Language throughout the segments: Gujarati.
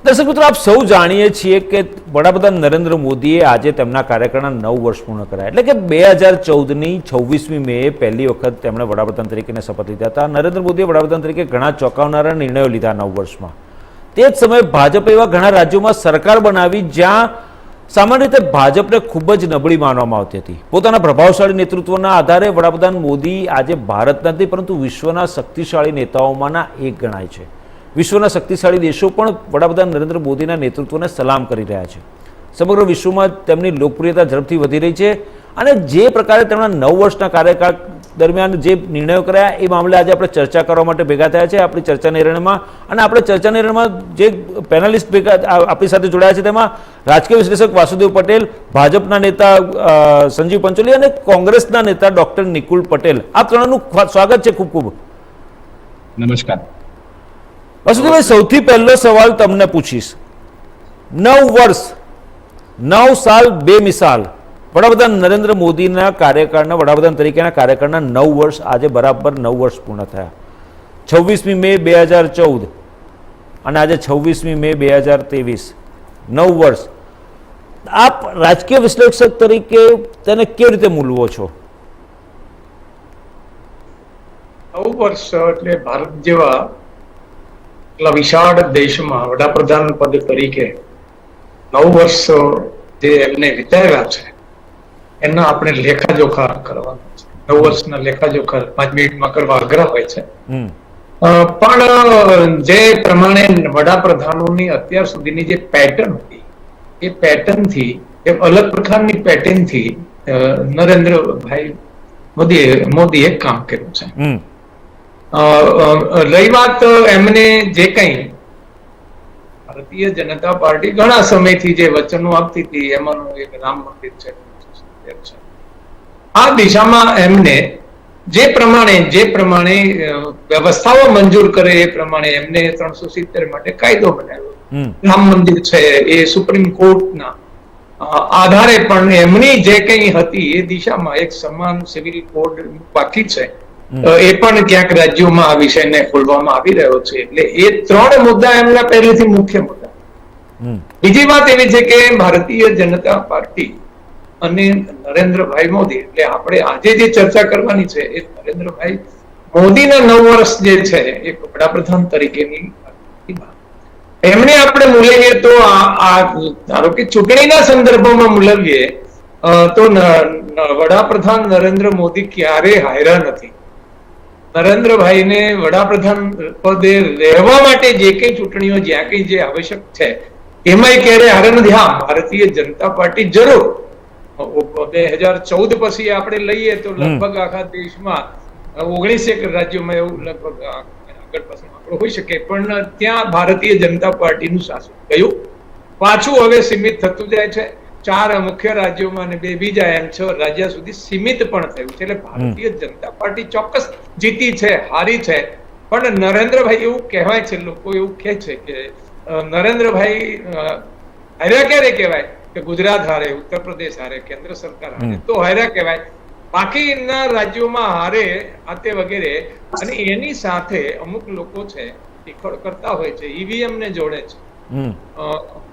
દર્શક મિત્રો, આપ સૌ જાણીએ છીએ કે વડાપ્રધાન નરેન્દ્ર મોદીએ આજે તેમના કાર્યકાળના 9 વર્ષ પૂર્ણ કર્યા. એટલે કે 2014ની 26મી મે પહેલી વખત તેમણે વડાપ્રધાન તરીકેને શપથ લીધા હતા. નરેન્દ્ર મોદીએ વડાપ્રધાન તરીકે ઘણા ચોંકાવનારા નિર્ણયો લીધા 9 વર્ષમાં. તે જ સમયે ભાજપે એવા ઘણા રાજ્યોમાં સરકાર બનાવી જ્યાં સામાન્ય રીતે ભાજપને ખૂબ જ નબળી માનવામાં આવતી હતી. પોતાના પ્રભાવશાળી નેતૃત્વના આધારે વડાપ્રધાન મોદી આજે ભારતના નથી પરંતુ વિશ્વના શક્તિશાળી નેતાઓમાંના એક ગણાય છે. વિશ્વના શક્તિશાળી દેશો પણ વડાપ્રધાન નરેન્દ્ર મોદીના નેતૃત્વને સલામ કરી રહ્યા છે. સમગ્ર વિશ્વમાં તેમની લોકપ્રિયતા ઝડપથી વધી રહી છે અને જે પ્રકારે તેમના 9 વર્ષના કાર્યકાળ દરમિયાન જે નિર્ણયો કર્યા એ મામલે આજે આપણે ચર્ચા કરવા માટે ભેગા થયા છે આપણી ચર્ચા નિર્ણયમાં. અને આપણે ચર્ચા નિર્ણયમાં જે પેનલિસ્ટ ભેગા આપણી સાથે જોડાયા છે તેમાં રાજકીય વિશ્લેષક વાસુદેવ પટેલ, ભાજપના નેતા સંજીવ પંચોલી અને કોંગ્રેસના નેતા ડોક્ટર નિકુલ પટેલ. આ ત્રણનું સ્વાગત છે. ખૂબ ખૂબ નમસ્કાર. વાસુદેવભાઈ, સૌથી પહેલો સવાલ તમને પૂછીશ. 9 વર્ષ, 9 સાલ 2 મિસાલ. વડાપ્રધાન નરેન્દ્ર મોદીના કાર્યકાળના વડાપ્રધાન તરીકેના કાર્યકાળના 9 વર્ષ આજે બરાબર 9 વર્ષ પૂર્ણ થયા. 26મી મે 2014 અને આજે 26મી મે 2023, 9 વર્ષ. આપ રાજકીય વિશ્લેષક તરીકે તેને કેવી રીતે મૂલવો છો? 9 વર્ષ એટલે ભારત જેવા એટલા વિશાળ દેશમાં વડાપ્રધાન પદ તરીકે 9 વર્ષ જે એમને વિતાવ્યા છે એના આપણે લેખાજોખા કરવાના છે. 9 વર્ષના લેખાજોખા 5 મિનિટમાં કરવા આગ્રહ હોય છે. પણ જે પ્રમાણે વડાપ્રધાનોની અત્યાર સુધીની જે પેટર્ન હતી એ પેટર્નથી એક અલગ પ્રકારની પેટર્નથી નરેન્દ્રભાઈ મોદીએ કામ કર્યું છે. રહી વાત એમને જે કંઈ ભારતીય જનતા પાર્ટી ઘણા સમયથી જે વચનો આપતી હતી એમાંનું એક રામ મંદિર છે. આ દિશામાં એમને જે પ્રમાણે વ્યવસ્થાઓ મંજૂર કરે એ પ્રમાણે એમને 370 માટે કાયદો બનાવ્યો. રામ મંદિર છે એ સુપ્રીમ કોર્ટના આધારે પણ એમની જે કંઈ હતી એ દિશામાં એક સમાન સિવિલ કોડ બાકી છે. એ પણ ક્યાંક રાજ્યોમાં આ વિષયને ખોલવામાં આવી રહ્યો છે. એટલે એ 3 મુદ્દા એમના પહેલેથી મુખ્ય મુદ્દા. બીજી વાત એવી છે કે ભારતીય જનતા પાર્ટી અને નરેન્દ્રભાઈ મોદી, એટલે આપણે આજે જે ચર્ચા કરવાની છે એ નરેન્દ્રભાઈ મોદીના 9 વર્ષ જે છે એક વડાપ્રધાન તરીકેની એમણે આપણે મૂલવીએ તો ધારો કે ચૂંટણીના સંદર્ભમાં મૂલવીએ તો વડાપ્રધાન નરેન્દ્ર મોદી ક્યારે હાર્યા નથી. નરેન્દ્રભાઈને વડાપ્રધાન પદે રહેવા માટે જે કઈ ચૂંટણીઓ જ્યાં કઈ જે આવશ્યક છે એમાંય ક્યારે હાર્યા નથી. હા, ભારતીય જનતા પાર્ટી જરૂર 2014 પછી આપણે લઈએ તો લગભગ આખા દેશમાં 19 રાજ્યોમાં એવું લગભગ આગળ પાછળ આંકડો હોઈ શકે પણ ત્યાં ભારતીય જનતા પાર્ટીનું શાસન ગયું. પાછું હવે સીમિત થતું જાય છે. 4 મુખ્ય રાજ્યોમાં અને 2 બીજા એમ 6 રાજ્ય સુધી સીમિત પણ થયું છે. એટલે ભારતીય જનતા પાર્ટી ચોક્કસ જીતી છે, હારી છે. પણ નરેન્દ્રભાઈ એવું કહેવાય છે, લોકો એવું કહે છે કે નરેન્દ્રભાઈ હાર્યા ક્યારે કહેવાય કે ગુજરાત હારે, ઉત્તર પ્રદેશ હારે, કેન્દ્ર સરકાર હારે તો હાર્યા કહેવાય. બાકીના રાજ્યોમાં હારે આતે વગેરે. અને એની સાથે અમુક લોકો છે ટીખળ કરતા હોય છે, ઈવીએમ ને જોડે છે.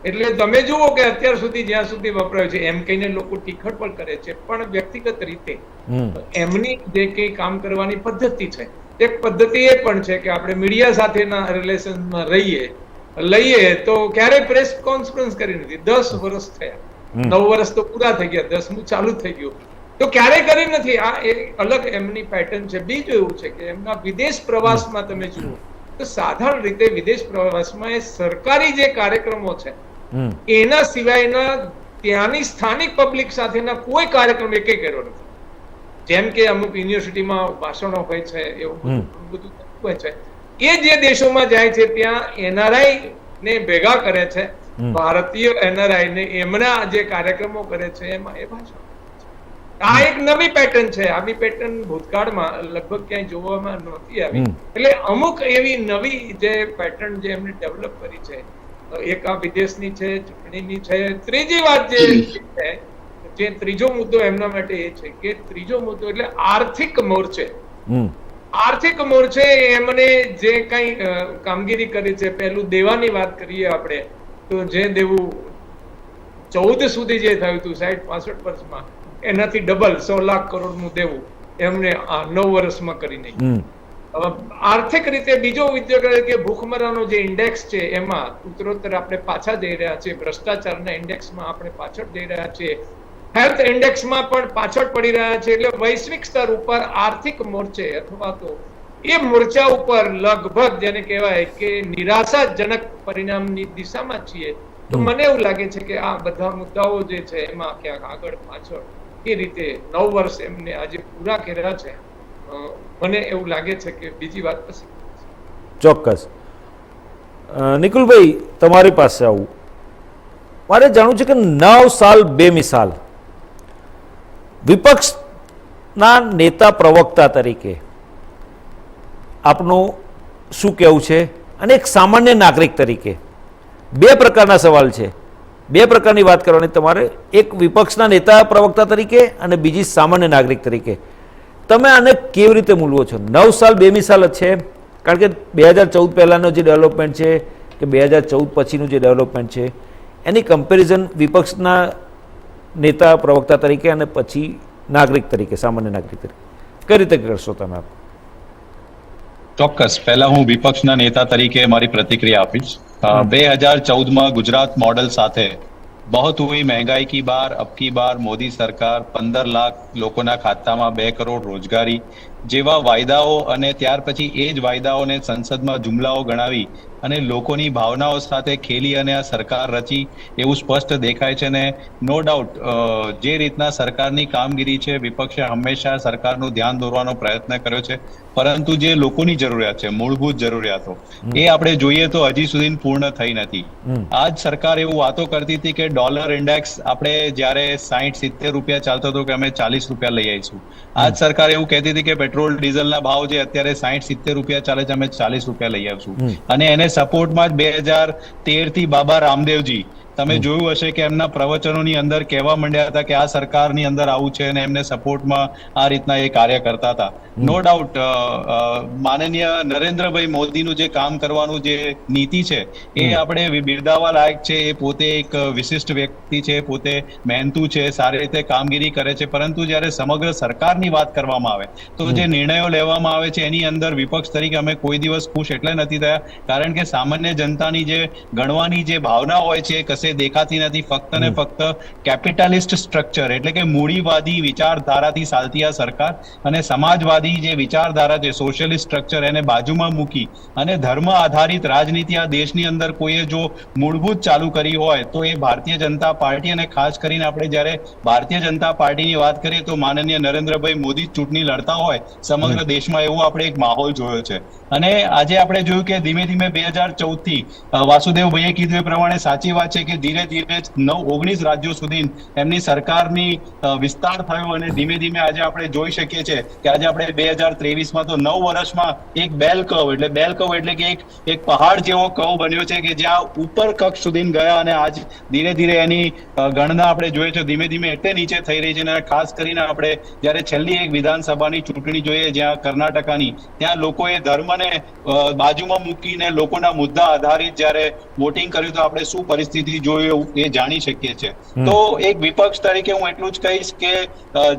એટલે તમે જુઓ કે અત્યાર સુધી જ્યાં સુધી વપરાય છે એમ કહીને લોકો ટીખળ પણ કરે છે પણ વ્યક્તિગત રીતે એમની જે કઈ કામ કરવાની પદ્ધતિ છે એક પદ્ધતિ એ પણ છે કે આપણે મીડિયા સાથેના રિલેશનમાં લઈએ તો ક્યારેય પ્રેસ કોન્ફરન્સ કરી નથી. 10 વર્ષ થયા, 9 વર્ષ તો પૂરા થઈ ગયા, 10મું ચાલુ થઈ ગયું તો ક્યારેય કરી નથી. આ એક અલગ એમની પેટર્ન છે. બીજું એવું છે કે એમના વિદેશ પ્રવાસમાં તમે જુઓ તો સાધારણ રીતે વિદેશ પ્રવાસમાં એ સરકારી જે કાર્યક્રમો છે એના સિવાયના ત્યાંની સ્થાનિક પબ્લિક સાથેના કોઈ કાર્યક્રમ એકે કર્યો નથી. જેમ કે અમુક યુનિવર્સિટીમાં ભાષણો હોય છે, એવું બધું હોય છે. એ જે દેશોમાં જાય છે ત્યાં એનઆરઆઈ ને ભેગા કરે છે, ભારતીય એનઆરઆઈ ને એમના જે કાર્યક્રમો કરે છે એમાં એ ભાષણ. આ એક નવી પેટર્ન છે. આવી પેટર્ન ભૂતકાળમાં લગભગ ક્યાંય જોવામાં નહોતી આવી. એટલે અમુક એવી નવી જે પેટર્ન જે એમને ડેવલપ કરી છે, એક આ વિદેશની છે, ચૂંટણીની છે. ત્રીજી વાત જે ત્રીજો મુદ્દો એમના માટે એ છે કે ત્રીજો મુદ્દો એટલે આર્થિક મોરચે. આર્થિક મોરચે એમને જે કઈ કામગીરી કરી છે, પહેલું દેવાની વાત કરીએ આપણે તો જે દેવું 14 સુધી જે થયું હતું 60-65 વર્ષમાં એનાથી ડબલ 100 લાખ કરોડનું દેવું એમને આ 9 વર્ષમાં કરી નાખ્યું. હવે આર્થિક રીતે બીજો ઉદ્યોગ કે ભૂખમરાનો જે ઇન્ડેક્સ છે એમાં ઉત્તરોત્તર આપણે પાછા જઈ રહ્યા છીએ. ભ્રષ્ટાચારના ઇન્ડેક્સમાં આપણે પાછળ જઈ રહ્યા છીએ. હેલ્થ ઇન્ડેક્સમાં પણ પાછળ પડી રહ્યા છે. એટલે વૈશ્વિક સ્તર ઉપર આર્થિક મોરચે અથવા તો એ મોરચા ઉપર લગભગ જેને કહેવાય કે નિરાશાજનક પરિણામની દિશામાં છીએ. તો મને એવું લાગે છે કે આ બધા મુદ્દાઓ જે છે એમાં ક્યાંક આગળ પાછળ એ રીતે 9 વર્ષ એમને આજે પૂરા કર્યા છે. મને એવું લાગે છે કે બીજી વાત પછી. ચોક્કસ. નિકુલભાઈ, તમારી પાસે આવું મારે જાણવું છે કે 9 સાલ બેમિસાલ વિપક્ષના નેતા પ્રવક્તા તરીકે આપનું શું કહેવું છે? અને એક સામાન્ય નાગરિક તરીકે બે પ્રકારના સવાલ છે, બે પ્રકારની વાત કરવાની તમારે. એક વિપક્ષના નેતા પ્રવક્તા તરીકે અને બીજી સામાન્ય નાગરિક તરીકે. તમે આને કેવી રીતે મૂલવો છો? 9 સાલ બેમિસાલ જ છે, કારણ કે 2014 પહેલાંનો જે ડેવલપમેન્ટ છે કે 2014 પછીનું જે ડેવલપમેન્ટ છે એની કમ્પેરિઝન વિપક્ષના નેતા પ્રવક્તા તરીકે અને પછી નાગરિક તરીકે, સામાન્ય નાગરિક તરીકે કઈ રીતે કરશો તમે? ચોક્કસ. પહેલા હું વિપક્ષના નેતા તરીકે મારી પ્રતિક્રિયા આપીશ. 2014માં ગુજરાત મોડલ સાથે बहुत हुई महंगाई की बार, अब की बार मोदी सरकार 15 लाख લોકોના ખાતામાં 2 કરોડ રોજગારી જેવા વાયદાઓ અને ત્યાર પછી એ જ વાયદાઓને સંસદમાં જુમલાઓ ગણાવી અને લોકોની ભાવનાઓ સાથે ખેલી અને આ સરકાર રચી એવું સ્પષ્ટ દેખાય છે. ને નો ડાઉટ જે રીતના સરકારની કામગીરી છે, વિપક્ષે હંમેશા સરકારનું ધ્યાન દોરવાનો પ્રયત્ન કર્યો છે, પરંતુ જે લોકોની જરૂરિયાત છે, મૂળભૂત જરૂરિયાતો, એ આપણે જોઈએ તો હજી સુધી પૂર્ણ થઈ નથી. આજ સરકાર એવું વાતો કરતી હતી કે ડોલર ઇન્ડેક્સ આપણે જ્યારે 60-70 રૂપિયા ચાલતો હતો કે અમે 40 રૂપિયા લઈ આવીશું. આજ સરકાર એવું કહેતી હતી કે પેટ્રોલ ડીઝલના ભાવ જે અત્યારે 60-70 રૂપિયા ચાલે છે અમે 40 રૂપિયા લઈ આવીશું. અને એને સપોર્ટમાં જ 2013 થી બાબા રામદેવજી, તમે જોયું હશે કે એમના પ્રવચનોની અંદર કહેવા માંડ્યા હતા કે આ સરકારની અંદર આવું છે અને એમને સપોર્ટમાં આ રીતના એ કાર્ય કરતા હતા. નો ડાઉટ માનનીય નરેન્દ્રભાઈ મોદીનું જે કામ કરવાનું જે નીતિ છે એ આપણે બિરદાવવા લાયક છે. એ પોતે એક વિશિષ્ટ વ્યક્તિ છે, પોતે મહેનતુ છે, સારી રીતે કામગીરી કરે છે, પરંતુ જ્યારે સમગ્ર સરકારની વાત કરવામાં આવે તો જે નિર્ણયો લેવામાં આવે છે એની અંદર વિપક્ષ તરીકે અમે કોઈ દિવસ ખુશ એટલે નથી થયા, કારણ કે સામાન્ય જનતાની જે ગણવાની જે ભાવના હોય છે કશે દેખાતી નથી. ફક્ત ને ફક્ત કેપિટાલિસ્ટ સ્ટ્રક્ચર એટલે કે મૂડીવાદી વિચારધારાથી ચાલતી આ સરકાર અને સમાજવાદી જે વિચારધારા છે, સોશિયલિસ્ટ સ્ટ્રક્ચર, એને બાજુમાં મૂકી અને ધર્મ આધારિત રાજનીતિ આ દેશની અંદર કોઈએ જો મૂળભૂત ચાલુ કરી હોય તો એ ભારતીય જનતા પાર્ટી. અને ખાસ કરીને આપણે જ્યારે ભારતીય જનતા પાર્ટીની વાત કરીએ તો માનનીય નરેન્દ્રભાઈ મોદી ચૂંટણી લડતા હોય સમગ્ર દેશમાં એવો આપણે એક માહોલ જોયો છે. અને આજે આપણે જોયું કે ધીમે ધીમે 2014 થી વાસુદેવભાઈએ કીધું એ પ્રમાણે સાચી વાત છે કે ધીરે ધીરે 19 રાજ્યો સુધી એમની સરકારની વિસ્તાર થયો અને ધીમે ધીમે આજે આપણે જોઈ શકીએ છીએ કે આજે આપણે 2023માં તો 9 વર્ષમાં એક બેલ કર્વ એટલે કે એક પહાડ જેવો કર્વ બન્યો છે કે જ્યાં ઉપર કક્ષ સુધી ગયા અને આજ ધીરે ધીરે એની ગણના આપણે જોઈએ છે ધીમે ધીમે એટલે નીચે થઈ રહી છે. અને ખાસ કરીને આપણે જ્યારે છેલ્લી એક વિધાનસભાની ચૂંટણી જોઈએ જ્યાં કર્ણાટકાની, ત્યાં લોકોએ ધર્મને બાજુમાં મૂકીને લોકોના મુદ્દા આધારિત જ્યારે વોટિંગ કર્યું તો આપણે શું પરિસ્થિતિ જોયું એ જાણી શકીએ છીએ. તો એક વિપક્ષ તરીકે હું એટલું જ કહીશ કે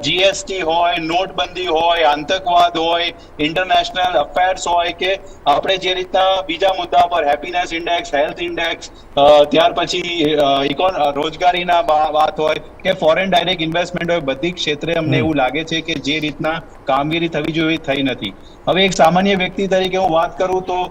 જીએસટી હોય, નોટબંધી હોય, આતંકવાદ હોય, ઇન્ટરનેશનલ અફેર્સ હોય કે આપણે જે રીતના બીજા મુદ્દા પર હેપીનેસ ઇન્ડેક્સ, હેલ્થ ઇન્ડેક્સ, ત્યાર પછી રોજગારીના વાત હોય કે ફોરેન ડાયરેક્ટ ઇન્વેસ્ટમેન્ટ હોય, બધી ક્ષેત્રે અમને એવું લાગે છે કે જે રીતના કામગીરી થવી જોઈએ થઈ નથી. હવે એક સામાન્ય વ્યક્તિ તરીકે હું વાત કરું તો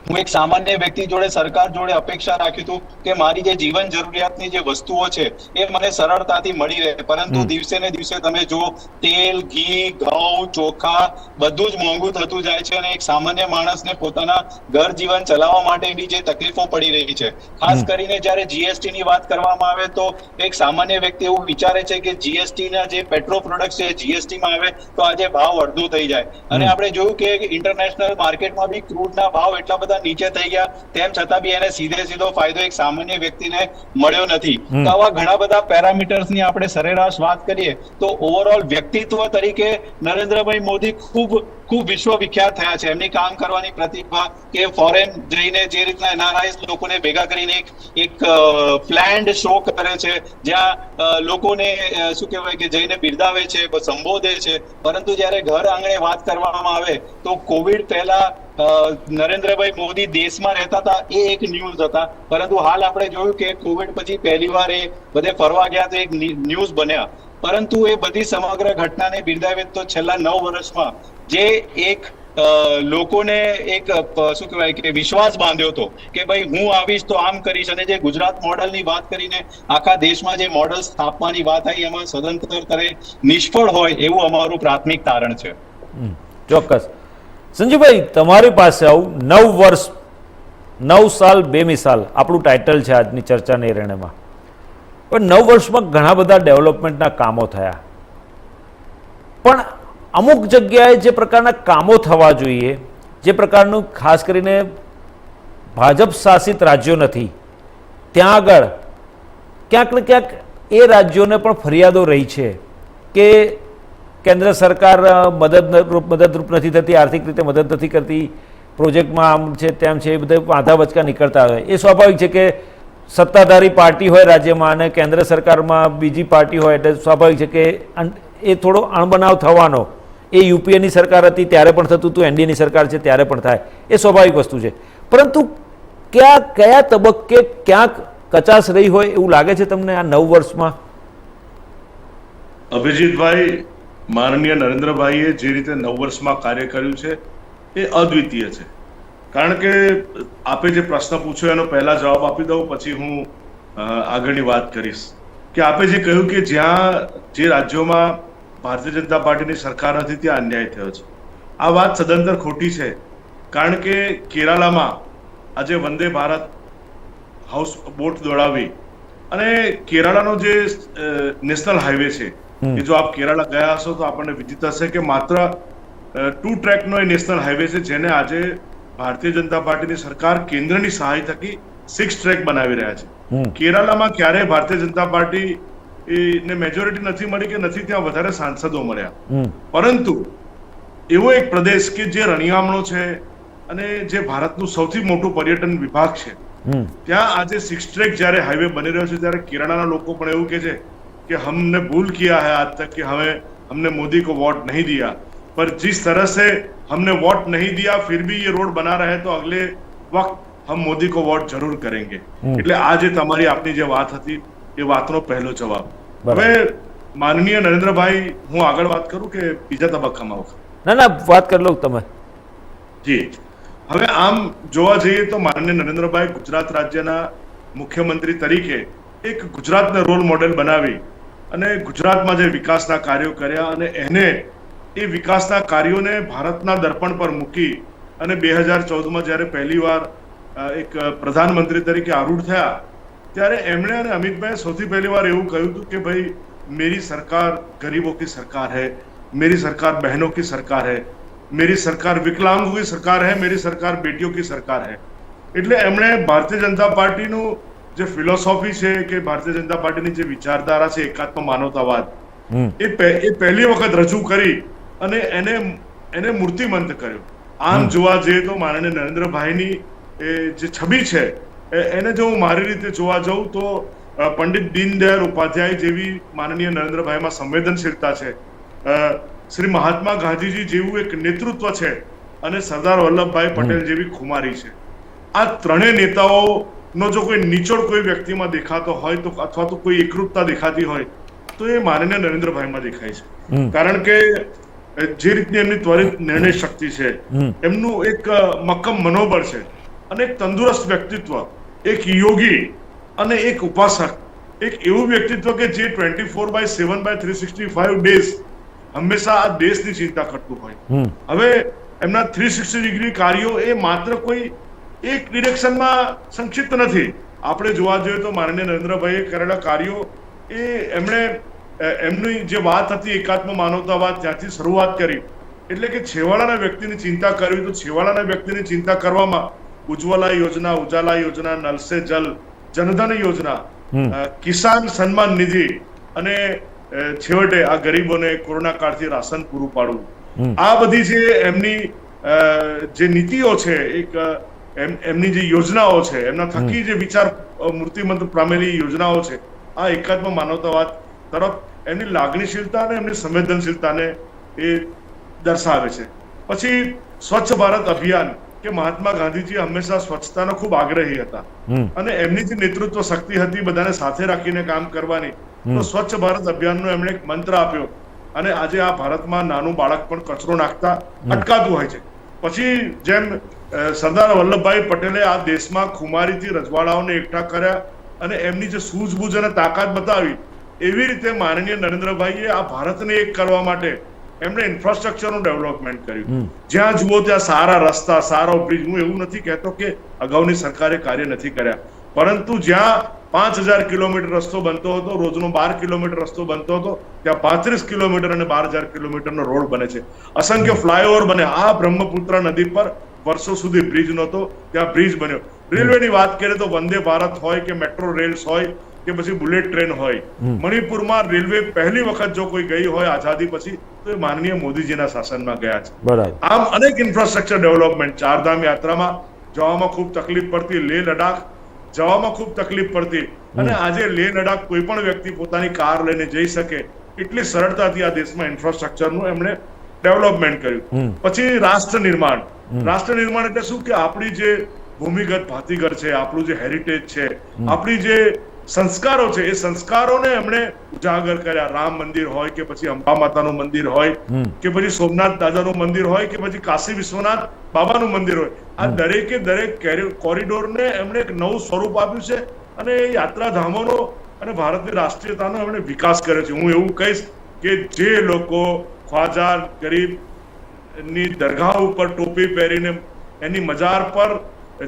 હું એક સામાન્ય વ્યક્તિ જોડે સરકાર જોડે અપેક્ષા રાખ્યું હતું કે મારી જે જીવન જરૂરિયાતની જે વસ્તુઓ છે એ મને સરળતાથી મળી રહે, પરંતુ દિવસે ને દિવસે તમે જો તેલ, ઘી, ઘઉં, ચોખા બધું જ મોંઘું થતું જાય છે અને એક સામાન્ય માણસને પોતાના ઘર જીવન ચલાવવા માટેની જે તકલીફો પડી રહી છે, ખાસ કરીને જ્યારે જીએસટી ની વાત કરવામાં આવે તો એક સામાન્ય વ્યક્તિ એવું વિચારે છે કે જીએસટી ના જે પેટ્રો પ્રોડક્ટ છે જીએસટી માં આવે તો આજે ભાવ અડધું થઈ જાય. અને આપણે જોયું કે ઇન્ટરનેશનલ માર્કેટમાં બી ક્રૂડ ના ભાવ એટલા બધા નીચે થઈ ગયા, તેમ છતાં બી એને સીધો ફાયદો એક સામાન્ય વ્યક્તિને મળ્યો નથી. તો આવા ઘણા બધા પેરામીટર્સની આપણે સરેરાશ વાત કરીએ તો ઓવરઓલ વ્યક્તિત્વ તરીકે નરેન્દ્રભાઈ મોદી ખૂબ વિશ્વવિખ્યાત થયા છે. એમની કામ કરવાની પ્રતિભા કે ફોરેન જઈને જે રીતના એનઆરઆઈસ લોકોને ભેગા કરીને એક પ્લાન્ડ શો કરે છે, જ્યાં લોકોને શું કહેવાય કે જઈને બિરદાવે છે, સંબોધે છે, પરંતુ જ્યારે ઘર આંગણે વાત કરવામાં આવે તો કોવિડ પહેલા નરેન્દ્રભાઈ મોદી દેશમાં રહેતા હતા એ એક ન્યૂઝ હતા, પરંતુ હાલ આપણે જોયું કે કોવિડ પછી પહેલી વાર એ બધે ફરવા ગયા તો એક ન્યૂઝ બન્યા. પરંતુ એ બધી સમગ્ર ઘટનાને બિરદાવે તો છેલ્લા 9 વર્ષમાં જે એક લોકોને એક શું કહેવાય કે વિશ્વાસ બાંધ્યો હતો કે ભાઈ હું આવીશ તો આમ કરીશ, અને જે ગુજરાત મોડલની વાત કરીને આખા દેશમાં જે મોડલ સ્થાપવાની વાત આવી એમાં સદંતર કરે નિષ્ફળ હોય એવું અમારું પ્રાથમિક તારણ છે. ચોક્કસ. સંજીવભાઈ, તમારી પાસે આવું 9 વર્ષ 9 સાલ બેમિસાલ આપણું ટાઇટલ છે આજની ચર્ચાના એરણેમાં. પણ 9 વર્ષમાં ઘણા બધા ડેવલપમેન્ટના કામો થયા, પણ અમુક જગ્યાએ જે પ્રકારના કામો થવા જોઈએ, જે પ્રકારનું ખાસ કરીને ભાજપ શાસિત રાજ્યો નથી ત્યાં આગળ ક્યાંક ને ક્યાંક એ રાજ્યોને પણ ફરિયાદો રહી છે કે કેન્દ્ર સરકાર મદદરૂપ નથી થતી, આર્થિક રીતે મદદ નથી કરતી, પ્રોજેક્ટમાં આમ છે તેમ છે, એ બધા વાંધા વચકા નીકળતા હોય. એ સ્વાભાવિક છે કે સત્તાધારી પાર્ટી હોય રાજ્યમાં અને કેન્દ્ર સરકારમાં બીજી પાર્ટી હોય, એટલે સ્વાભાવિક છે કે એ થોડો અણબનાવ થવાનો. એ યુપીએની સરકાર હતી ત્યારે પણ થતું હતું, એનડીએની સરકાર છે ત્યારે પણ થાય, એ સ્વાભાવિક વસ્તુ છે. પરંતુ કયા તબક્કે ક્યાંક કચાશ રહી હોય એવું લાગે છે તમને આ 9 વર્ષમાં? અભિજીતભાઈ, માનનીય નરેન્દ્રભાઈએ જે રીતે 9 વર્ષમાં કાર્ય કર્યું છે એ અદ્વિતીય છે. કારણ કે આપે જે પ્રશ્ન પૂછ્યો એનો પહેલા જવાબ આપી દઉં, પછી હું આગળની વાત કરીશ. કે આપે જે કહ્યું કે જ્યાં જે રાજ્યોમાં ભારતીય જનતા પાર્ટીની સરકાર નથી ત્યાં અન્યાય થયો છે, આ વાત સદંતર ખોટી છે. કારણ કે કેરાલામાં આજે વંદે ભારત હાઉસ બોટ દોડાવી અને કેરાલાનો જે નેશનલ હાઈવે છે, કે જો આપ કેરાલા ગયા હશો તો આપણને વિદિત હશે કે માત્ર 2 ટ્રેકનો એ નેશનલ હાઈવે છે, જેને આજે ભારતીય જનતા પાર્ટીની સરકાર કેન્દ્રની સહાય થકી 6 ટ્રેક બનાવી રહ્યા છે. કેરાલામાં ક્યારેય ભારતીય જનતા પાર્ટી ને મેજોરિટી નથી મળી કે નથી ત્યાં વધારે સાંસદો મળ્યા, પરંતુ એવો એક પ્રદેશ કે જે રણિયામણો છે અને જે ભારતનું સૌથી મોટું પર્યટન વિભાગ છે, ત્યાં આજે 6 ટ્રેક જ્યારે હાઈવે બની રહ્યો છે ત્યારે કેરાલાના લોકો પણ એવું કહે છે कि हमने भूल किया है आज तक कि हमें हमने मोदी को वोट नहीं दिया, पर जिस तरह से हमने वोट नहीं दिया फिर भी ये रोड बना रहे तो अगले वक्त हम मोदी को वोट जरूर करेंगे. એટલે આજે તમારી આપની જે વાત હતી એ વાતનો પહેલો જવાબ. હવે માનનીય નરેન્દ્રભાઈ, હું આગળ વાત કરું કે બીજા તબક્કામાં આવું? ના, વાત કરી લો તમે. જી, હવે આમ જોવા જઈએ તો માનનીય નરેન્દ્રભાઈ ગુજરાત રાજ્યના મુખ્યમંત્રી તરીકે એક ગુજરાતને રોલ મોડેલ બનાવી અને ગુજરાતમાં જે વિકાસના કાર્યો કર્યા અને એને એ વિકાસના કાર્યોને ભારતના દર્પણ પર મૂકી અને 2014માં જ્યારે પહેલીવાર એક પ્રધાનમંત્રી તરીકે આરૂઢ થયા ત્યારે એમણે અને અમિતભાઈએ સૌથી પહેલી વાર એવું કહ્યું હતું કે ભાઈ मेरी सरकार गरीबों की सरकार है, मेरी सरकार बहनों की सरकार है, मेरी सरकार विकलांगों की सरकार है, मेरी सरकार बेटियों की सरकार है. એટલે એમણે ભારતીય જનતા પાર્ટીનું જે ફિલોસોફી છે કે ભારતીય જનતા પાર્ટીની જે વિચારધારા છે એકાત્મ માનવતાવાદ એ પહેલી વખત રજૂ કરી અને એને મૂર્તિમંત કર્યો. આમ જોવા જઈએ તો માનનીય નરેન્દ્રભાઈની જે છબી છે એને જો હું મારી રીતે જોવા જાઉં તો પંડિત દીનદયાળ ઉપાધ્યાય જેવી માનનીય નરેન્દ્રભાઈમાં સંવેદનશીલતા છે, શ્રી મહાત્મા ગાંધીજી જેવું એક નેતૃત્વ છે અને સરદાર વલ્લભભાઈ પટેલ જેવી ખુમારી છે. આ ત્રણેય નેતાઓનો જો કોઈ નિચોડ કોઈ વ્યક્તિમાં દેખાતો હોય તો અથવા તો કોઈ એકરૂપતા દેખાતી હોય તો એ માનનીય નરેન્દ્રભાઈમાં દેખાય છે. કારણ કે જે રીતની એમની ત્વરિત નિર્ણય શક્તિ છે, એમનું એક મક્કમ મનોબળ છે અને એક તંદુરસ્ત વ્યક્તિત્વ, એક યોગી અને એક ઉપાસક, એક એવું વ્યક્તિત્વ કે જે 24/7/365 ડેઝ હંમેશા આ દેશની ચિંતા કરતું હોય. હવે એમના 360 ડિગ્રી કાર્યો એ માત્ર કોઈ એક ડિરેક્શનમાં સંક્ષિપ્ત નથી. આપણે જોવા જોઈએ તો માનનીય નરેન્દ્રભાઈએ કરેલા કાર્યો એમની જે વાત હતી એકાત્મ માનવતાવાદ ત્યાંથી શરૂઆત કરી, એટલે કે છેવાડાના વ્યક્તિની ચિંતા કરવી. તો છેવાડાના વ્યક્તિની ચિંતા કરવામાં ઉજ્જવલા યોજના, ઉજાલા યોજના, નલ સે જલ, જનધન યોજના, કિસાન સન્માન નિધિ અને છેવટે આ ગરીબોને કોરોના કાળથી રાશન પૂરું પાડવું, આ બધી જે એમની જે નીતિઓ છે, એમની જે યોજનાઓ છે, એમના થકી જે વિચાર મૂર્તિમંત પામેલી યોજનાઓ છે, આ એકાત્મ માનવતાવાદ તરફ એમની લાગણીશીલતા અને એમની સંવેદનશીલતાને એ દર્શાવે છે. પછી સ્વચ્છ ભારત અભિયાન, કે મહાત્મા ગાંધીજી હંમેશા સ્વચ્છતાનો ખૂબ આગ્રહી હતા અને એમની જે નેતૃત્વ શક્તિ હતી બધાને સાથે રાખીને કામ કરવાની, તો સ્વચ્છ ભારત અભિયાનનો એમણે એક મંત્ર આપ્યો અને આજે આ ભારતમાં નાનું બાળક પણ કચરો નાખતા અટકાતું હોય છે. પછી જેમ સરદાર વલ્લભભાઈ પટેલે આ દેશમાં ખુમારીથી રજવાડાઓને એકઠા કર્યા અને એમની જે સૂઝબૂઝ અને તાકાત બતાવી, એવી રીતે માનનીય નરેન્દ્રભાઈએ આ ભારતને એક કરવા માટે એમણે ઇન્ફ્રાસ્ટ્રક્ચરનું ડેવલપમેન્ટ કર્યું. જ્યાં જુઓ ત્યાં સારા રસ્તા, સારો બ્રિજ. હું એવું નથી કહેતો કે અગાઉની સરકારે કાર્ય નથી કર્યા, પરંતુ જ્યાં 5000 કિલોમીટર રસ્તો બનતો હતો, રોજનો 12 કિલોમીટર રસ્તો બનતો હતો, ત્યાં 35 કિલોમીટર અને 12000 કિલોમીટરનો રોડ બને છે. અસંખ્ય ફ્લાયઓવર બને. આ બ્રહ્મપુત્ર નદી પર વર્ષો સુધી બ્રિજ નહોતો, ત્યાં બ્રિજ બન્યો. રેલવેની વાત કરીએ તો વંદે ભારત હોય કે મેટ્રો રેલ્સ હોય કે પછી બુલેટ ટ્રેન હોય, મણિપુરમાં રેલવે પહેલી વખત જો કોઈ ગઈ હોય આઝાદી પછી તો એ માનનીય મોદીજીના શાસનમાં ગયા છે. આમ અનેક ઇન્ફ્રાસ્ટ્રક્ચર ડેવલપમેન્ટ. ચારધામ યાત્રામાં જવામાં ખૂબ તકલીફ પડતી, લેહ લડાખ જવામાં ખૂબ તકલીફ પડતી, અને આજે લેહ લડાખ કોઈ પણ વ્યક્તિ પોતાની કાર લઈને જઈ શકે એટલી સરળતાથી આ દેશમાં ઇન્ફ્રાસ્ટ્રક્ચરનું એમણે ડેવલપમેન્ટ કર્યું. પછી રાષ્ટ્ર નિર્માણ. રાષ્ટ્ર નિર્માણ એટલે શું કે આપણી જે ભૂમિગત ભાતીગર છે, આપણું જે હેરિટેજ છે, આપણી જે સંસ્કારો છે, એ સંસ્કારોને એમણે ઉજાગર કર્યા. રામ મંદિર હોય કે પછી અંબા માતાનું મંદિર હોય કે પછી સોમનાથ દાદાનું મંદિર હોય કે પછી કાશી વિશ્વનાથ બાબાનું મંદિર હોય, આ દરેકે દરેક કોરિડોરને એમણે એક નવું સ્વરૂપ આપ્યું છે અને યાત્રાધામોનો અને ભારતની રાષ્ટ્રીયતાનો એમણે વિકાસ કર્યો છે. હું એવું કહીશ કે જે લોકો ખ્વાજા ગરીબની દરગાહ ઉપર ટોપી પહેરીને એની મજાર પર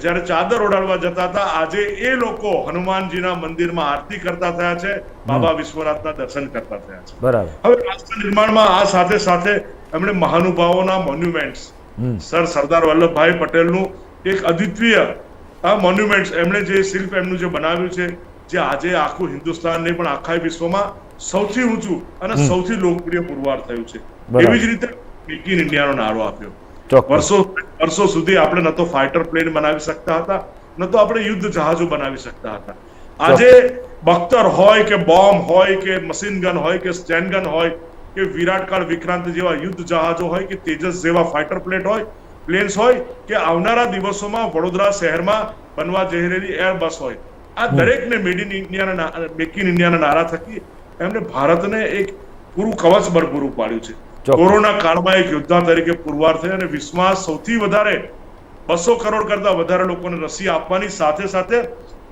જયારે ચાદર ઓઢાડવા જતા હતા, આજે એ લોકો હનુમાનજીના મંદિરમાં આરતી કરતા થયા છે, બાબા વિશ્વનાથના દર્શન કરતા થયા છે. બરાબર. હવે રાષ્ટ્ર નિર્માણમાં આ સાથે સાથે એમણે મહાનુભાવોના મોન્યુમેન્ટ્સ, સરદાર વલ્લભભાઈ પટેલનું એક અદ્વિતીય આ મોન્યુમેન્ટ્સ, એમણે જે શિલ્પ એમનું જે બનાવ્યું છે, જે આજે આખું હિન્દુસ્તાન નહીં પણ આખા વિશ્વમાં સૌથી ઊંચું અને સૌથી લોકપ્રિય પુરવાર થયું છે. એવી જ રીતે મેક ઇન ઇન્ડિયાનો નારો આપ્યો. વર્ષો સુધી આપણે ન તો ફાઇટર પ્લેન બનાવી શકતા હતા, ન તો આપણે યુદ્ધ જહાજો બનાવી શકતા હતા. આજે બખ્તર હોય કે બોમ્બ હોય કે મશીન ગન હોય કે સ્ટેન ગન હોય કે વિરાટકાળ વિક્રાંત જેવા યુદ્ધ જહાજો હોય કે તેજસ જેવા ફાઇટર પ્લેન્સ હોય કે આવનારા દિવસોમાં વડોદરા શહેરમાં બનવા જઈ રહેલી એરબસ હોય, આ દરેકને મેક ઇન ઇન્ડિયાના નારા થકી એમને ભારતને એક પૂરું કવચ બળ પૂરું પાડ્યું છે. કોરોના કાળમાં એક યોદ્ધા તરીકે પુરવાર થઈ અને વિશ્વમાં સૌથી વધારે 200 કરોડ કરતા વધારે લોકોને રસી આપવાની સાથે સાથે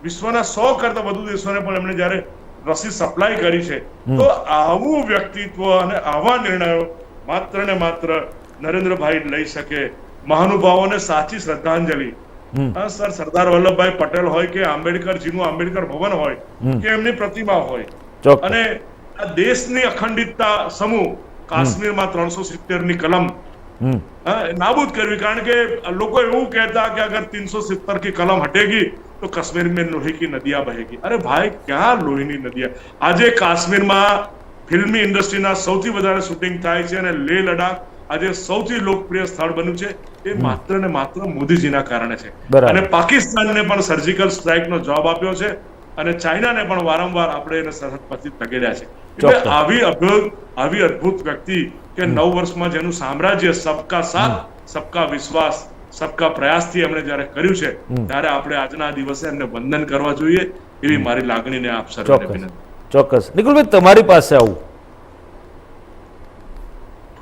વિશ્વના 100 કરતા વધુ દેશોને પણ એમણે જયારે રસી સપ્લાય કરી છે, તો આવું વ્યક્તિત્વ અને આવા નિર્ણયો માત્ર ને માત્ર નરેન્દ્રભાઈ લઈ શકે. મહાનુભાવોને સાચી શ્રદ્ધાંજલિ સર સરદાર વલ્લભભાઈ પટેલ હોય કે આંબેડકરજીનું આંબેડકર ભવન હોય કે એમની પ્રતિમા હોય, અને આ દેશની અખંડિતતા સમૂહ કાશ્મીરમાં 370 ની કલમ નાબૂદ કરવી. કારણ કે લોકો એવું કહેતા કે અગર 370 की कलम हटेगी तो कश्मीर में लोहे की नदियां बहेगी. अरे भाई ક્યાં લોહીની નદીયા? આજે કાશ્મીરમાં ફિલ્મી ઇન્ડસ્ટ્રીના સૌથી વધારે શૂટિંગ થાય છે અને લેહ લડાખ આજે સૌથી લોકપ્રિય સ્થળ બન્યું છે, એ માત્ર ને માત્ર મોદીજીના કારણે છે. અને પાકિસ્તાનને પણ સર્જિકલ સ્ટ્રાઇકનો જવાબ આપ્યો છે અને ચાઇનાને પણ વારંવાર આપણે એને સરહદ પરથી તગેડ્યા છે. એટલે આવી અદ્ભુત વ્યક્તિ કે 9 વર્ષમાં જેનું સામ્રાજ્ય સબકા સાથ, સબકા વિશ્વાસ, સબકા પ્રયાસથી એમણે જયારે કર્યું છે, ત્યારે આપણે આજના દિવસે એમને વંદન કરવા જોઈએ, એવી મારી લાગણીને આપ સર્વને વિનંતી. ચોક્કસ. નિકુલભાઈ, તમારી પાસે આવું,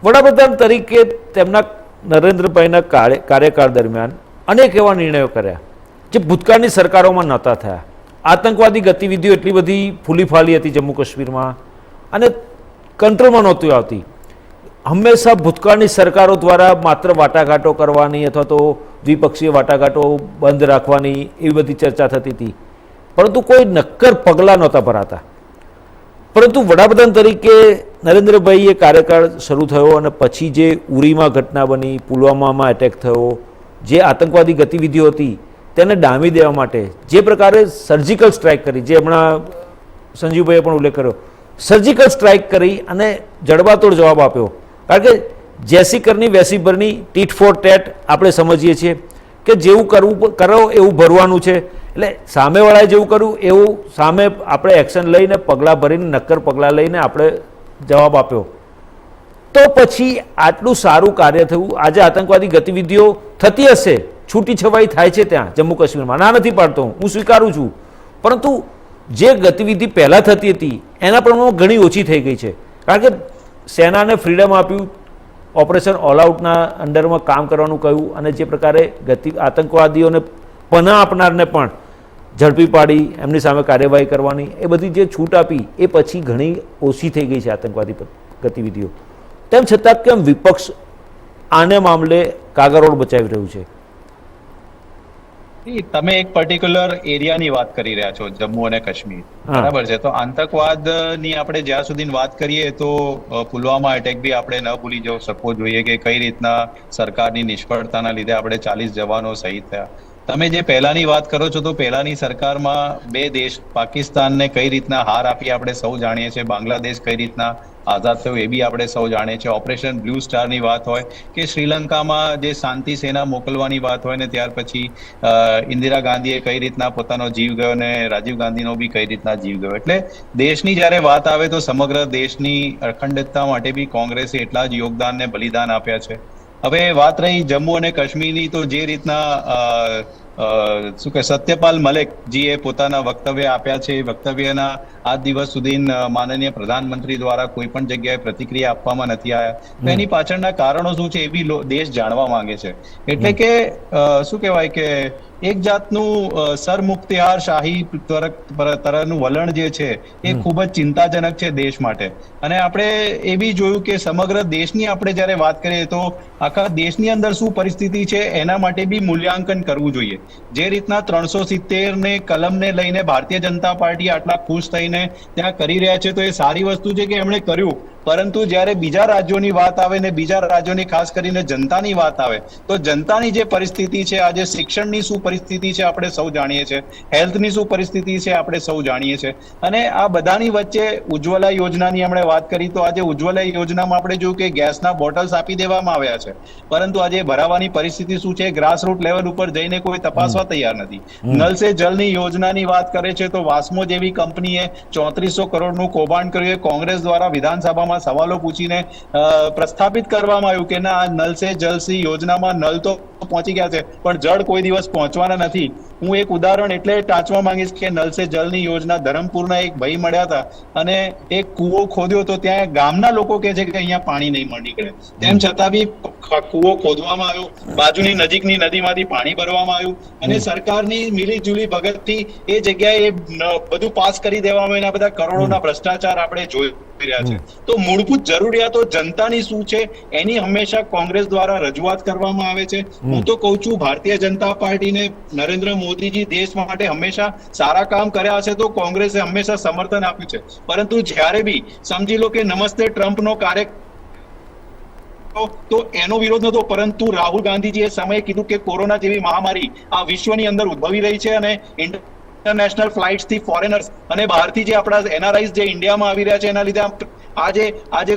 વડાપ્રધાન તરીકે તેમના નરેન્દ્રભાઈના કાર્યકાળ દરમિયાન અનેક એવા નિર્ણયો કર્યા જે ભૂતકાળની સરકારોમાં નહોતા થયા. આતંકવાદી ગતિવિધિઓ એટલી બધી ફૂલી ફાલી હતી જમ્મુ કાશ્મીરમાં અને કંટ્રોલમાં નહોતી આવતી. હંમેશા ભૂતકાળની સરકારો દ્વારા માત્ર વાટાઘાટો કરવાની અથવા તો દ્વિપક્ષીય વાટાઘાટો બંધ રાખવાની એવી બધી ચર્ચા થતી હતી, પરંતુ કોઈ નક્કર પગલાં નહોતા ભરાતા. પરંતુ વડાપ્રધાન તરીકે નરેન્દ્રભાઈએ કાર્યકાળ શરૂ થયો અને પછી જે ઉરીમાં ઘટના બની, પુલવામામાં એટેક થયો, જે આતંકવાદી ગતિવિધિઓ હતી, તેને ડામી દેવા માટે જે પ્રકારે સર્જિકલ સ્ટ્રાઇક કરી, જે હમણાં સંજીવભાઈએ પણ ઉલ્લેખ કર્યો, સર્જિકલ સ્ટ્રાઇક કરી અને જડબાતોડ જવાબ આપ્યો. કારણ કે જેસી કરની વેસી ભરની, ટીટ ફોર ટેટ આપણે સમજીએ છીએ કે જેવું કરવું કરો એવું ભરવાનું છે. એટલે સામેવાળાએ જેવું કર્યું એવું સામે આપણે એક્શન લઈને પગલાં ભરીને નક્કર પગલાં લઈને આપણે જવાબ આપ્યો. તો પછી આટલું સારું કાર્ય થયું. આજે આતંકવાદી ગતિવિધિઓ થતી હશે, છૂટી છવાઈ થાય છે ત્યાં જમ્મુ કાશ્મીરમાં, ના નથી પાડતો હું સ્વીકારું છું, પરંતુ જે ગતિવિધિ પહેલાં થતી હતી એના પ્રમાણમાં ઘણી ઓછી થઈ ગઈ છે. કારણ કે સેનાને ફ્રીડમ આપ્યું, ઓપરેશન ઓલ આઉટના અંડરમાં કામ કરવાનું કહ્યું, અને જે પ્રકારે આતંકવાદીઓને પનાહ આપનારને પણ ઝડપી પાડી એમની સામે કાર્યવાહી કરવાની, એ બધી જે છૂટ આપી એ પછી ઘણી ઓછી થઈ ગઈ છે આતંકવાદી ગતિવિધિઓ. તેમ છતાં કેમ વિપક્ષ આને મામલે કાગરોળ બચાવી રહ્યું છે? તમે એક પર્ટિક્યુલર એરિયાની વાત કરી રહ્યા છો, જમ્મુ અને કાશ્મીર, બરાબર છે. તો આતંકવાદની આપણે જ્યાં સુધી વાત કરીએ તો પુલવામા એટેક બી આપણે ન ભૂલી શકવો જોઈએ કે કઈ રીતના સરકારની નિષ્ફળતાના લીધે આપણે 40 જવાનો શહીદ થયા. તમે જે પહેલાની વાત કરો છો તો પહેલાની સરકારમાં બે દેશ, પાકિસ્તાનને કઈ રીતના હાર આપી આપણે સૌ જાણીએ છીએ, બાંગ્લાદેશ કઈ રીતના આઝાદ થયું એ બી આપણે સૌ જાણીએ છીએ. ઓપરેશન બ્લુ સ્ટારની વાત હોય કે શ્રીલંકામાં જે શાંતિ સેના મોકલવાની વાત હોય ને ત્યાર પછી ઇન્દિરા ગાંધીએ કઈ રીતના પોતાનો જીવ ગયો ને રાજીવ ગાંધીનો બી કઈ રીતના જીવ ગયો. એટલે દેશની જ્યારે વાત આવે તો સમગ્ર દેશની અખંડિતતા માટે બી કોંગ્રેસે એટલા જ યોગદાન ને બલિદાન આપ્યા છે. હવે વાત રહી જમ્મુ અને કાશ્મીરની, તો જે રીતના શું કે સત્યપાલ મલિકજીએ પોતાના વક્તવ્ય આપ્યા છે, એ વક્તવ્યના આજ દિવસ સુધી માનનીય પ્રધાનમંત્રી દ્વારા કોઈ પણ જગ્યાએ પ્રતિક્રિયા આપવામાં નથી આવ્યા. તો એની પાછળના કારણો શું છે એ બી દેશ જાણવા માંગે છે. એટલે કે શું કહેવાય કે એક જાતનું સરમુખત્યાર શાહી તરફનું વલણ જે છે એ ખૂબ જ ચિંતાજનક છે દેશ માટે. અને આપણે એ બી જોયું કે સમગ્ર દેશની આપણે જ્યારે વાત કરીએ તો આખા દેશની અંદર શું પરિસ્થિતિ છે એના માટે બી મૂલ્યાંકન કરવું જોઈએ. જે રીતના 370 ને કલમને લઈને ભારતીય જનતા પાર્ટી આટલા ખુશ થઈને ત્યાં કરી રહ્યા છે તો એ સારી વસ્તુ છે કે એમણે કર્યું, પરંતુ જ્યારે બીજા રાજ્યોની વાત આવે ને બીજા રાજ્યોની ખાસ કરીને જનતાની વાત આવે તો જનતાની જે પરિસ્થિતિ છે, આજે શિક્ષણની શું પરિસ્થિતિ છે આપણે સૌ જાણીએ છીએ, હેલ્થની શું પરિસ્થિતિ છે આપણે સૌ જાણીએ છીએ. અને આ બધાની વચ્ચે ઉજ્જવલા યોજનાની આપણે વાત કરી તો આજે ઉજ્જવલા યોજનામાં આપણે જોયું કે ગેસના બોટલ્સ આપી દેવામાં આવ્યા છે, પરંતુ આજે ભરાવાની પરિસ્થિતિ શું છે ગ્રાસરૂટ લેવલ ઉપર જઈને કોઈ તપાસવા તૈયાર નથી. નલ સે જલની યોજનાની વાત કરે છે તો વાસ્મો જેવી કંપનીએ 3400 કરોડનું કૌભાંડ કર્યું. કોંગ્રેસ દ્વારા વિધાનસભામાં સવાલો પૂછીને પ્રસ્થાપિત કરવામાં આવ્યું કે ના નલ સે જલ સી યોજનામાં નલ તો પહોંચી ગયા છે પણ જળ કોઈ દિવસ પહોંચવાના નથી. હું એક ઉદાહરણ એટલે ટાંચવા માંગીશ કે નલ સે જલની યોજના ધરમપુરના એક ભાઈ મળ્યા હતા અને એક કૂવો ખોદ્યો તો ત્યાં ગામના લોકો કહે છે કે અહીંયા પાણી નહીં નીકળે, તેમ છતાં બી કૂવો ખોદવામાં આવ્યો, બાજુની નજીકની નદીમાંથી પાણી ભરવામાં આવ્યું અને સરકારની મિલીજુલી ભગતથી એ જગ્યાએ બધું પાસ કરી દેવામાં આવ્યું. બધા કરોડોના ભ્રષ્ટાચાર આપણે જોઈ રહ્યા છે. તો મૂળભૂત જરૂરિયાતો જનતાની શું છે એની હંમેશા કોંગ્રેસ દ્વારા રજૂઆત કરવામાં આવે છે. હું તો કહું છું ભારતીય જનતા પાર્ટીને નરેન્દ્ર મોદીજી દેશ માટે હંમેશા સારા કામ કર્યા હશે તો કોંગ્રેસે હંમેશા સમર્થન આપ્યું છે, પરંતુ જ્યારે બી સમજી લો કે નમસ્તે ટ્રમ્પનો કાર્યક્રમ તો એનો વિરોધ નતો, પરંતુ રાહુલ ગાંધીજીએ સમયે કીધું કે કોરોના જેવી મહામારી આ વિશ્વની અંદર ઉદ્ભવી રહી છે અને ઇન્ટરનેશનલ ફ્લાઇટ્સ થી ફોરેનર્સ અને બહારથી જે આપણા એનઆરઆઈસ જે ઇન્ડિયામાં આવી રહ્યા છે એના લીધે આજે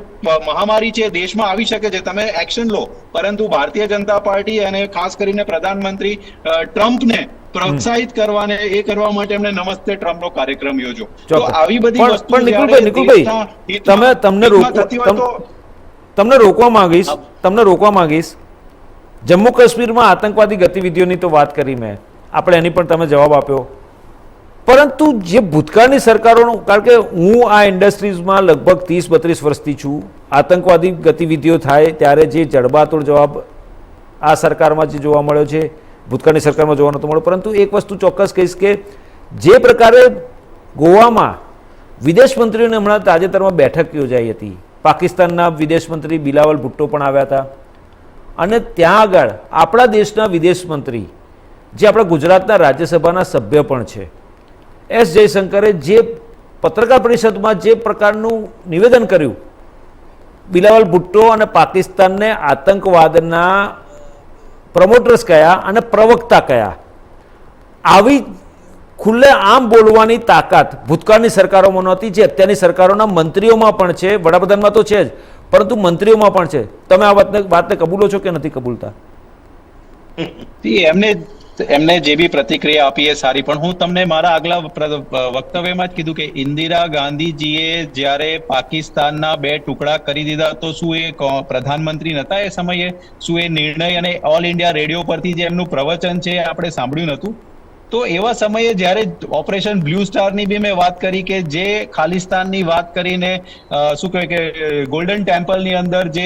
મહામારી છે દેશમાં આવી શકે છે, તમે એક્શન લો. પરંતુ ભારતીય જનતા પાર્ટી અને ખાસ કરીને પ્રધાનમંત્રી ટ્રમ્પને પ્રોત્સાહિત કરવાને એ કરવા માટે એમણે નમસ્તે ટ્રમ્પનો કાર્યક્રમ યોજો. તો આવી બધી વસ્તુ તમને રોકવા માંગીશ. જમ્મુ કાશ્મીરમાં આતંકવાદી ગતિવિધિઓની તો વાત કરી મેં, આપણે એની પણ તમે જવાબ આપ્યો, પરંતુ જે ભૂતકાળની સરકારોનું, કારણ કે હું આ ઇન્ડસ્ટ્રીઝમાં લગભગ 30-32 વર્ષથી છું, આતંકવાદી ગતિવિધિઓ થાય ત્યારે જે જડબાતોડ જવાબ આ સરકારમાં જે જોવા મળ્યો છે ભૂતકાળની સરકારમાં જોવા નહોતો મળ્યો. પરંતુ એક વસ્તુ ચોક્કસ કહીશ કે જે પ્રકારે ગોવામાં વિદેશ મંત્રીઓને હમણાં તાજેતરમાં બેઠક યોજાઈ હતી, પાકિસ્તાનના વિદેશ મંત્રી બિલાવલ ભુટ્ટો પણ આવ્યા હતા અને ત્યાં આગળ આપણા દેશના વિદેશ મંત્રી જે આપણા ગુજરાતના રાજ્યસભાના સભ્ય પણ છે એસ જયશંકરે જે પત્રકાર પરિષદમાં જે પ્રકારનું નિવેદન કર્યું, બિલાવલ ભુટ્ટો અને પાકિસ્તાનને આતંકવાદના પ્રમોટર્સ કયા અને પ્રવક્તા કયા, આવી ખુલ્લે આમ બોલવાની તાકાત ભૂતકાળની સરકારોમાં નહોતી, જે અત્યારની સરકારોના મંત્રીઓમાં પણ છે, વડાપ્રધાનમાં તો છે જ, પરંતુ મંત્રીઓમાં પણ છે. તમે આ વાતને કબૂલો છો કે નથી કબૂલતા? એમને જે બી પ્રતિક્રિયા આપી એ સારી, પણ હું તમને મારા આગલા વક્તવ્યમાં જ કીધું કે ઇન્દિરા ગાંધીજીએ જ્યારે પાકિસ્તાનના 2 ટુકડા કરી દીધા તો શું એ પ્રધાનમંત્રી નતા એ સમયે? શું એ નિર્ણય અને ઓલ ઇન્ડિયા રેડિયો પરથી જે એમનું પ્રવચન છે આપણે સાંભળ્યું નતું? તો એવા સમયે જ્યારે ઓપરેશન બ્લુ સ્ટારની બી મેં વાત કરી કે જે ખાલિસ્તાનની વાત કરીને શું કહેવાય કે ગોલ્ડન ટેમ્પલની અંદર જે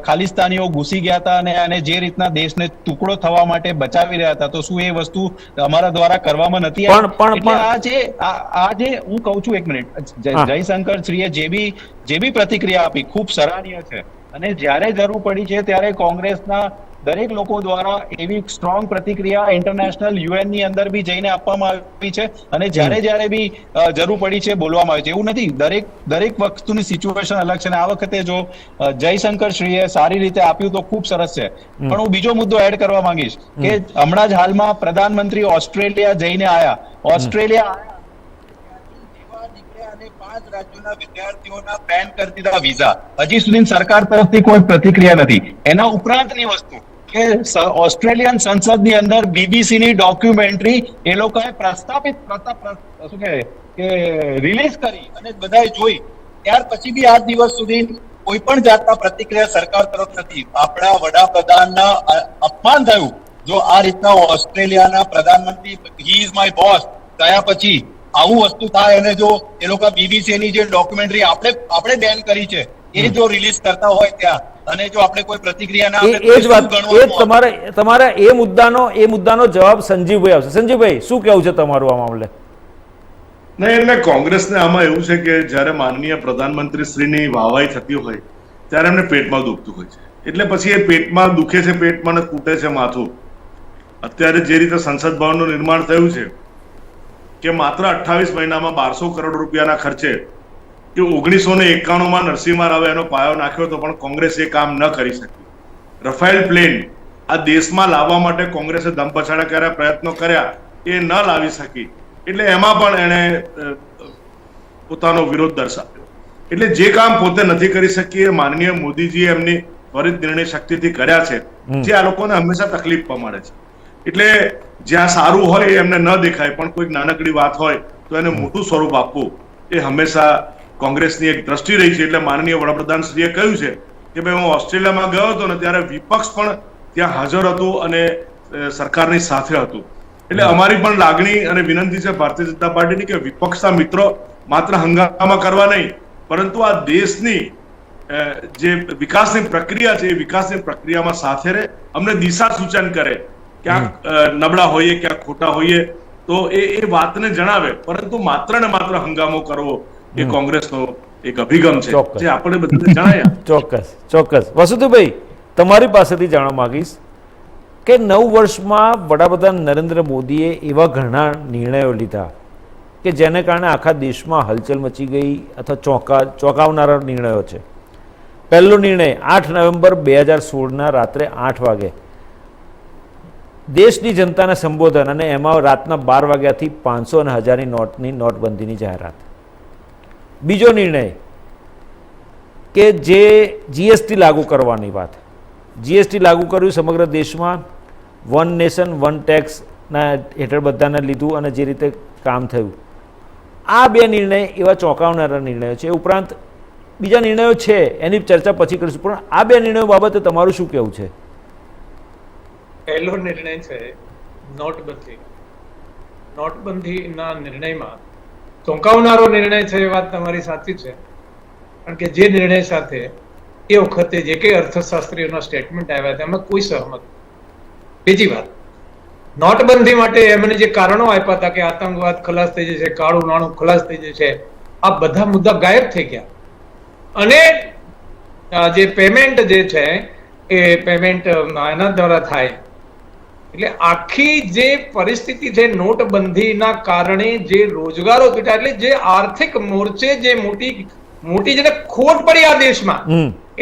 ખાલિસ્તાનીઓ ઘૂસી ગયા હતા અને જે રીતના દેશને ટુકડો થવા માટે બચાવી રહ્યા હતા, તો શું એ વસ્તુ અમારા દ્વારા કરવામાં નથી આવી? એટલે આ જે હું કહું છું, એક મિનિટ, જયશંકર શ્રીએ જે બી પ્રતિક્રિયા આપી ખૂબ સરાહનીય છે, અને જ્યારે જરૂર પડી છે ત્યારે કોંગ્રેસના દરેક લોકો દ્વારા એવી સ્ટ્રોંગ પ્રતિક્રિયા ઇન્ટરનેશનલ યુએન ની અંદર બી જઈને આપવામાં આવી છે, અને જ્યારે બી જરૂર પડી છે બોલવામાં આવે છે. એવું નથી, દરેક વસ્તુની સિચ્યુએશન અલગ છે, અને આ વખતે જો જયશંકર શ્રીએ સારી રીતે આપ્યું તો ખૂબ સરસ છે. પણ હું બીજો મુદ્દો એડ કરવા માંગીશ કે હમણાં જ હાલમાં પ્રધાનમંત્રી ઓસ્ટ્રેલિયા જઈને આવ્યા. ઓસ્ટ્રેલિયા 5 રાજ્યોના વિદ્યાર્થીઓના બેન કરી દીધા વિઝા. હજી સુધી સરકાર તરફથી કોઈ પ્રતિક્રિયા નથી. એના ઉપરાંતની વસ્તુ કે ઓસ્ટ્રેલિયન સંસદની અંદર બીબીસી ની ડોક્યુમેન્ટરી એ લોકોએ પ્રસ્થાપિત શું કે રિલીઝ કરી અને બધાએ જોઈ, ત્યાર પછી બી આજ દિવસ સુધી કોઈ પણ જાતના પ્રતિક્રિયા સરકાર તરફ નથી. આપણા વડાપ્રધાનના અપમાન થયું જો આ રીતના ઓસ્ટ્રેલિયાના પ્રધાનમંત્રી હી ઇઝ માય બોસ ગયા પછી આવું વસ્તુ થાય, અને જો એ લોકો બીબીસી ની જે ડોક્યુમેન્ટરી આપણે બેન કરી છે એ જો રિલીઝ કરતા હોય ત્યાં, અને જો આપણે કોઈ પ્રતિક્રિયા ના આપે, એ જ વાત, તમારા એ મુદ્દાનો જવાબ સંજીવભાઈ આવશે. સંજીવભાઈ, શું કહેવું છે તમારું આ મામલે? નહીં, એટલે કોંગ્રેસને આમાં એવું છે કે જ્યારે માનનીય પ્રધાનમંત્રી શ્રીની વાહવાઈ થતી હોય ત્યારે એમને પેટમાં દુખતું હોય છે, એટલે પછી એ પેટમાં દુખે છે, પેટમાં તૂટે છે માથું. અત્યારે જે રીતે સંસદ ભવનનું નિર્માણ થયું છે કે માત્ર 28 મહિનામાં 1200 કરોડ રૂપિયાના ખર્ચે કે 1991માં નરસિંહા રાવે એનો પાયો નાખ્યો હતો, પણ કોંગ્રેસ એ કામ ન કરી શકી. રફેલ પ્લેન આ દેશમાં લાવવા માટે કોંગ્રેસે ધમપછાડા કર્યા, પ્રયત્નો કર્યા, એ ન લાવી શકી, એટલે એમાં પણ એણે પોતાનો વિરોધ દર્શાવ્યો. એટલે જે કામ પોતે નથી કરી શકી એ માનનીય મોદીજીએ એમની ત્વરિત નિર્ણય શક્તિથી કર્યા છે, જે આ લોકોને હંમેશા તકલીફ પમાડે છે. એટલે જ્યાં સારું હોય એમને ન દેખાય, પણ કોઈક નાનકડી વાત હોય તો એને મોટું સ્વરૂપ આપવું એ હંમેશા કોંગ્રેસની એક દ્રષ્ટિ રહી છે. એટલે માનનીય વડાપ્રધાન શ્રીએ કહ્યું છે કે ભાઈ હું ઓસ્ટ્રેલિયામાં ગયો હતો ને ત્યારે વિપક્ષ પણ ત્યાં હાજર હતું અને સરકારની સાથે હતું. એટલે અમારી પણ લાગણી અને વિનંતી છે ભારતીય જનતા પાર્ટીની કે વિપક્ષના મિત્રો માત્ર હંગામા કરવા નહીં, પરંતુ આ દેશની જે વિકાસની પ્રક્રિયા છે એ વિકાસની પ્રક્રિયામાં સાથે રહે, અમને દિશા સૂચન કરે, ક્યાંક નબળા હોઈએ, ક્યાંક ખોટા હોઈએ તો એ વાતને જણાવે, પરંતુ માત્ર ને માત્ર હંગામો કરવો એ કોંગ્રેસનો એક અભિગમ છે જે આપણે બધાને જણાયા. ચોક્કસ. વસુધુભાઈ, તમારી પાસેથી જાણવા માંગીશ કે 9 વર્ષમાં વડાપ્રધાન નરેન્દ્ર મોદીએ એવા ઘણા નિર્ણયો લીધા કે જેને કારણે આખા દેશમાં હલચલ મચી ગઈ અથવા ચોંકાવનારા નિર્ણયો છે. પહેલો નિર્ણય 8 નવેમ્બર 2016ના રાત્રે 8 વાગે દેશની જનતાને સંબોધન, અને એમાં રાતના 12 વાગ્યાથી 500 અને 1000ની નોટની નોટબંધીની જાહેરાત. બીજો નિર્ણય કે જે જીએસટી લાગુ કરવાની વાત, જીએસટી લાગુ કર્યું સમગ્ર દેશમાં, વન નેશન વન ટેક્સના હેઠળ બધાને લીધું અને જે રીતે કામ થયું. આ 2 નિર્ણય એવા ચોંકાવનારા નિર્ણયો છે. ઉપરાંત બીજા નિર્ણયો છે, એની ચર્ચા પછી કરીશું, પણ આ 2 નિર્ણયો બાબતે તમારું શું કહેવું છે? પહેલો નિર્ણય છે નોટબંધી. નોટબંધીના નિર્ણયમાં ચોંકાવનારો નિર્ણય છે, એ વાત તમારી સાચી છે, કારણ કે જે નિર્ણય સાથે એ વખતે જે કંઈ અર્થશાસ્ત્રીઓના સ્ટેટમેન્ટ આવ્યા હતા એમાં કોઈ સહમત. બીજી વાત, નોટબંધી માટે એમને જે કારણો આપ્યા હતા કે આતંકવાદ ખલાસ થઈ જશે, કાળું નાણું ખલાસ થઈ જશે, આ બધા મુદ્દા ગાયબ થઈ ગયા. અને જે પેમેન્ટ જે છે એ પેમેન્ટ એના દ્વારા થાય, એટલે આખી જે પરિસ્થિતિ છે નોટબંધીના કારણે જે રોજગારો તૂટ્યા, એટલે જે આર્થિક મોરચે જે મોટી જેને ખોટ પડી આ દેશમાં,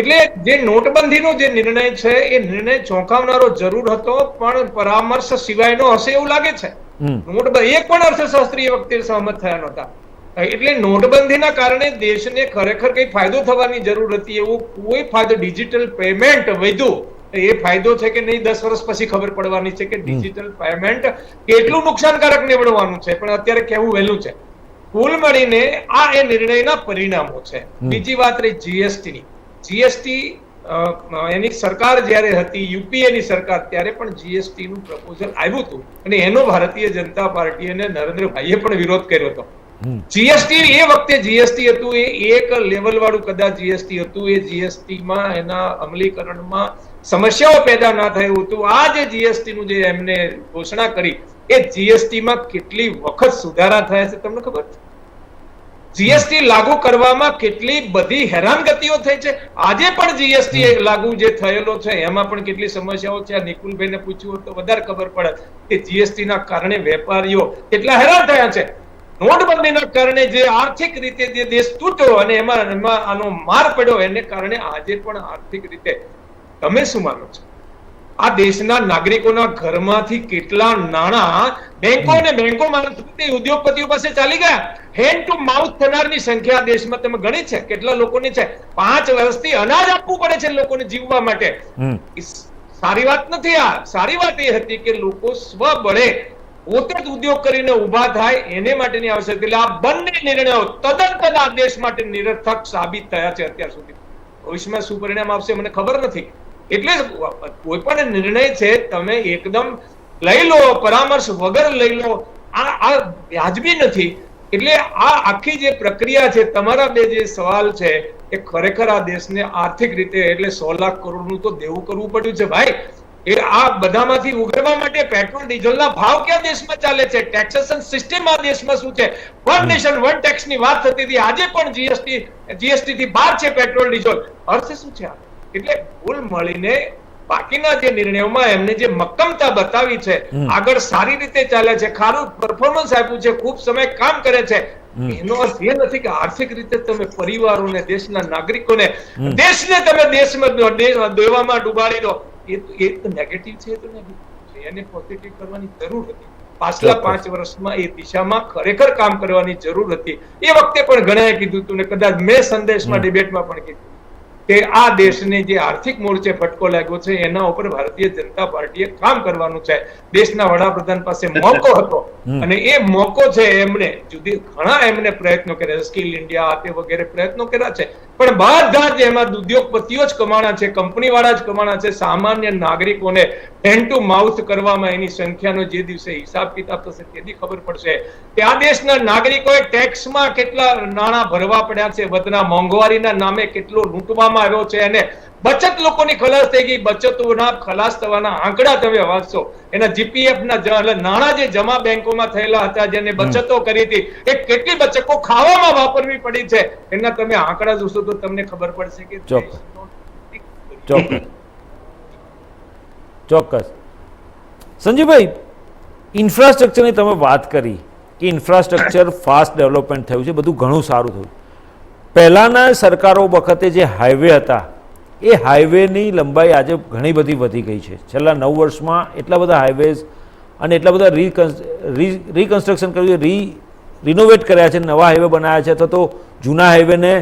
એટલે જે નોટબંધીનો જે નિર્ણય છે એ નિર્ણય ચોંકાવનારો જરૂર હતો, પણ પરામર્શ સિવાયનો હશે એવું લાગે છે. નોટબંધી એક પણ અર્થશાસ્ત્રી એ વખતે સહમત થયા નહોતા. એટલે નોટબંધીના કારણે દેશને ખરેખર કઈ ફાયદો થવાની જરૂર હતી એવું કોઈ ફાયદો, ડિજિટલ પેમેન્ટ વધ્યું એ ફાયદો છે કે નહીં 10 વર્ષ પછી ખબર પડવાની છે કે ડિજિટલ પેમેન્ટ કેટલું નુકસાનકારક નીવડવાનું છે, પણ અત્યારે કહેવું વહેલું છે. કુલ મળીને આ એ નિર્ણયના પરિણામો છે. બીજી વાત રહી જીએસટી ની. જીએસટી એની સરકાર જ્યારે હતી, યુપીએ ની સરકાર, ત્યારે પણ જીએસટી નું પ્રપોઝલ આવ્યું હતું અને એનો ભારતીય જનતા પાર્ટી અને નરેન્દ્રભાઈએ પણ વિરોધ કર્યો હતો. જીએસટી એ વખતે જીએસટી હતું એ એક લેવલ વાળું કદાચ જીએસટી હતું, એ જીએસટી માં એના અમલીકરણમાં સમસ્યાઓ પેદા ના થયું હતું. આ જે જીએસટી નું જે એમને ઘોષણા કરી એ જીએસટી માં કેટલી વખત સુધારા થયા છે તમને ખબર છે? જીએસટી લાગુ કરવામાં કેટલી બધી હેરાનગતિઓ થઈ છે. આજે પણ જીએસટી લાગુ જે થયેલો છે એમાં પણ કેટલી સમસ્યાઓ છે. આ નિકુલભાઈને પૂછ્યું તો વધારે ખબર પડે કે જીએસટી ના કારણે વેપારીઓ કેટલા હેરાન થયા છે. નોટબંધીના કારણે જે આર્થિક રીતે જે દેશ તૂટ્યો અને એમાં આનો માર પડ્યો, એને કારણે આજે પણ આર્થિક રીતે તમે શું માનો છો? આ દેશના નાગરિકોના ઘરમાંથી કેટલા નાણાં બેંકો અને બેંકોમાં ઉદ્યોગપતિઓ પાસે ચાલી ગયા. હેન્ડ ટુ માઉથ થનારની સંખ્યા દેશમાં તમે ગણી છે કેટલા લોકોની છે? 5 વર્ષથી અનાજ આપવું પડે છે લોકોને જીવવા માટે. સારી વાત નથી. આ સારી વાત એ હતી કે લોકો સ્વબળે પોતે જ ઉદ્યોગ કરીને ઉભા થાય એને માટેની આવશ્યકતા. એટલે આ બંને નિર્ણયો તદ્દન આ દેશ માટે નિરર્થક સાબિત થયા છે અત્યાર સુધી. ભવિષ્યમાં શું પરિણામ આવશે મને ખબર નથી. એટલે કોઈ પણ નિર્ણય છે તમે એકદમ લઈ લો, પરામર્શ વગર લઈ લો, આ વ્યાજબી નથી. એટલે આ આખી જે પ્રક્રિયા છે, તમારા બે જે સવાલ છે એ ખરેખર આ દેશને આર્થિક રીતે એટલે 100 લાખ કરોડનું તો દેવું કરવું પડ્યું છે ભાઈ. એ આ બધામાંથી ઉઘરવા માટે પેટ્રોલ ડીઝલના ભાવ ક્યાં દેશમાં ચાલે છે? ટેક્સેશન સિસ્ટમ આ દેશમાં શું છે? વન નેશન વન ટેક્સ ની વાત થતી હતી, આજે પણ જીએસટી થી બહાર છે પેટ્રોલ ડીઝલ. અર્થ શું છે? એટલે કુલ મળીને બાકીના જે નિર્ણયોમાં એમને જે મક્કમતા બતાવી છે, આગળ સારી રીતે ચાલે છે, ખારું પરફોર્મન્સ આપ્યું છે, ખૂબ સમય કામ કરે છે, એનો અર્થ એ નથી કે આર્થિક રીતે તમે પરિવારોને, દેશના નાગરિકોને, દેશને તમે દેશમાં દેવામાં ડૂબાડી દો. એ તો નેગેટિવ છે, તો નેગેટિવ છે. એને પોઝિટિવ કરવાની જરૂર હતી. પાછલા 5 વર્ષમાં એ દિશામાં ખરેખર કામ કરવાની જરૂર હતી. એ વખતે પણ ઘણાએ કીધું હતું ને કદાચ મેં સંદેશમાં ડિબેટમાં પણ કીધું કે આ દેશને જે આર્થિક મોરચે ફટકો લાગ્યો છે એના ઉપર ભારતીય જનતા પાર્ટીએ કામ કરવાનું છે. દેશના વડાપ્રધાન પાસે મોકો હતો અને એ મોકો છે એમણે ઘણા એમને પ્રયત્નો કર્યા, સ્કિલ ઇન્ડિયા આ તે વગેરે પ્રયત્નો કર્યા છે, પણ બધા જ એમાં ઉદ્યોગપતિઓ જ કમાણા છે, કંપની વાળા જ કમાણા છે. સામાન્ય નાગરિકોને હેન્ડ ટુ માઉથ કરવામાં એની સંખ્યાનો જે દિવસે હિસાબ કિતાબ થશે તેથી ખબર પડશે કે આ દેશના નાગરિકોએ ટેક્સમાં કેટલા નાણાં ભરવા પડ્યા છે, વધના મોંઘવારીના નામે કેટલો લૂંટવામાં આવ્યો છે, અને બચત લોકોની ખલાસ થઈ ગઈ. બચતોના ખલાસ થવાના આંકડા તમે વાંચશો, એના જીપીએફ ના નાણાં જે જમા બેંકોમાં થયેલા હતા, જેને બચતો કરી હતી, એ કેટલી બચતો ખાવામાં વાપરવી પડી છે, એના તમે આંકડા જોશો તો તમને ખબર પડશે કે ચોક્કસ. સંજીવભાઈ, ઇન્ફ્રાસ્ટ્રક્ચરની તમે વાત કરી કે ઇન્ફ્રાસ્ટ્રક્ચર ફાસ્ટ ડેવલપમેન્ટ થયું છે, બધું ઘણું સારું થયું. પહેલાંના સરકારો વખતે જે હાઈવે હતા એ હાઈવેની લંબાઈ આજે ઘણી બધી વધી ગઈ છે. છેલ્લા 9 વર્ષમાં એટલા બધા હાઈવેઝ અને એટલા બધા રીકન્સ્ટ્રક્શન કર્યું, રિનોવેટ કર્યા છે, નવા હાઈવે બનાવ્યા છે, અથવા તો જૂના હાઈવેને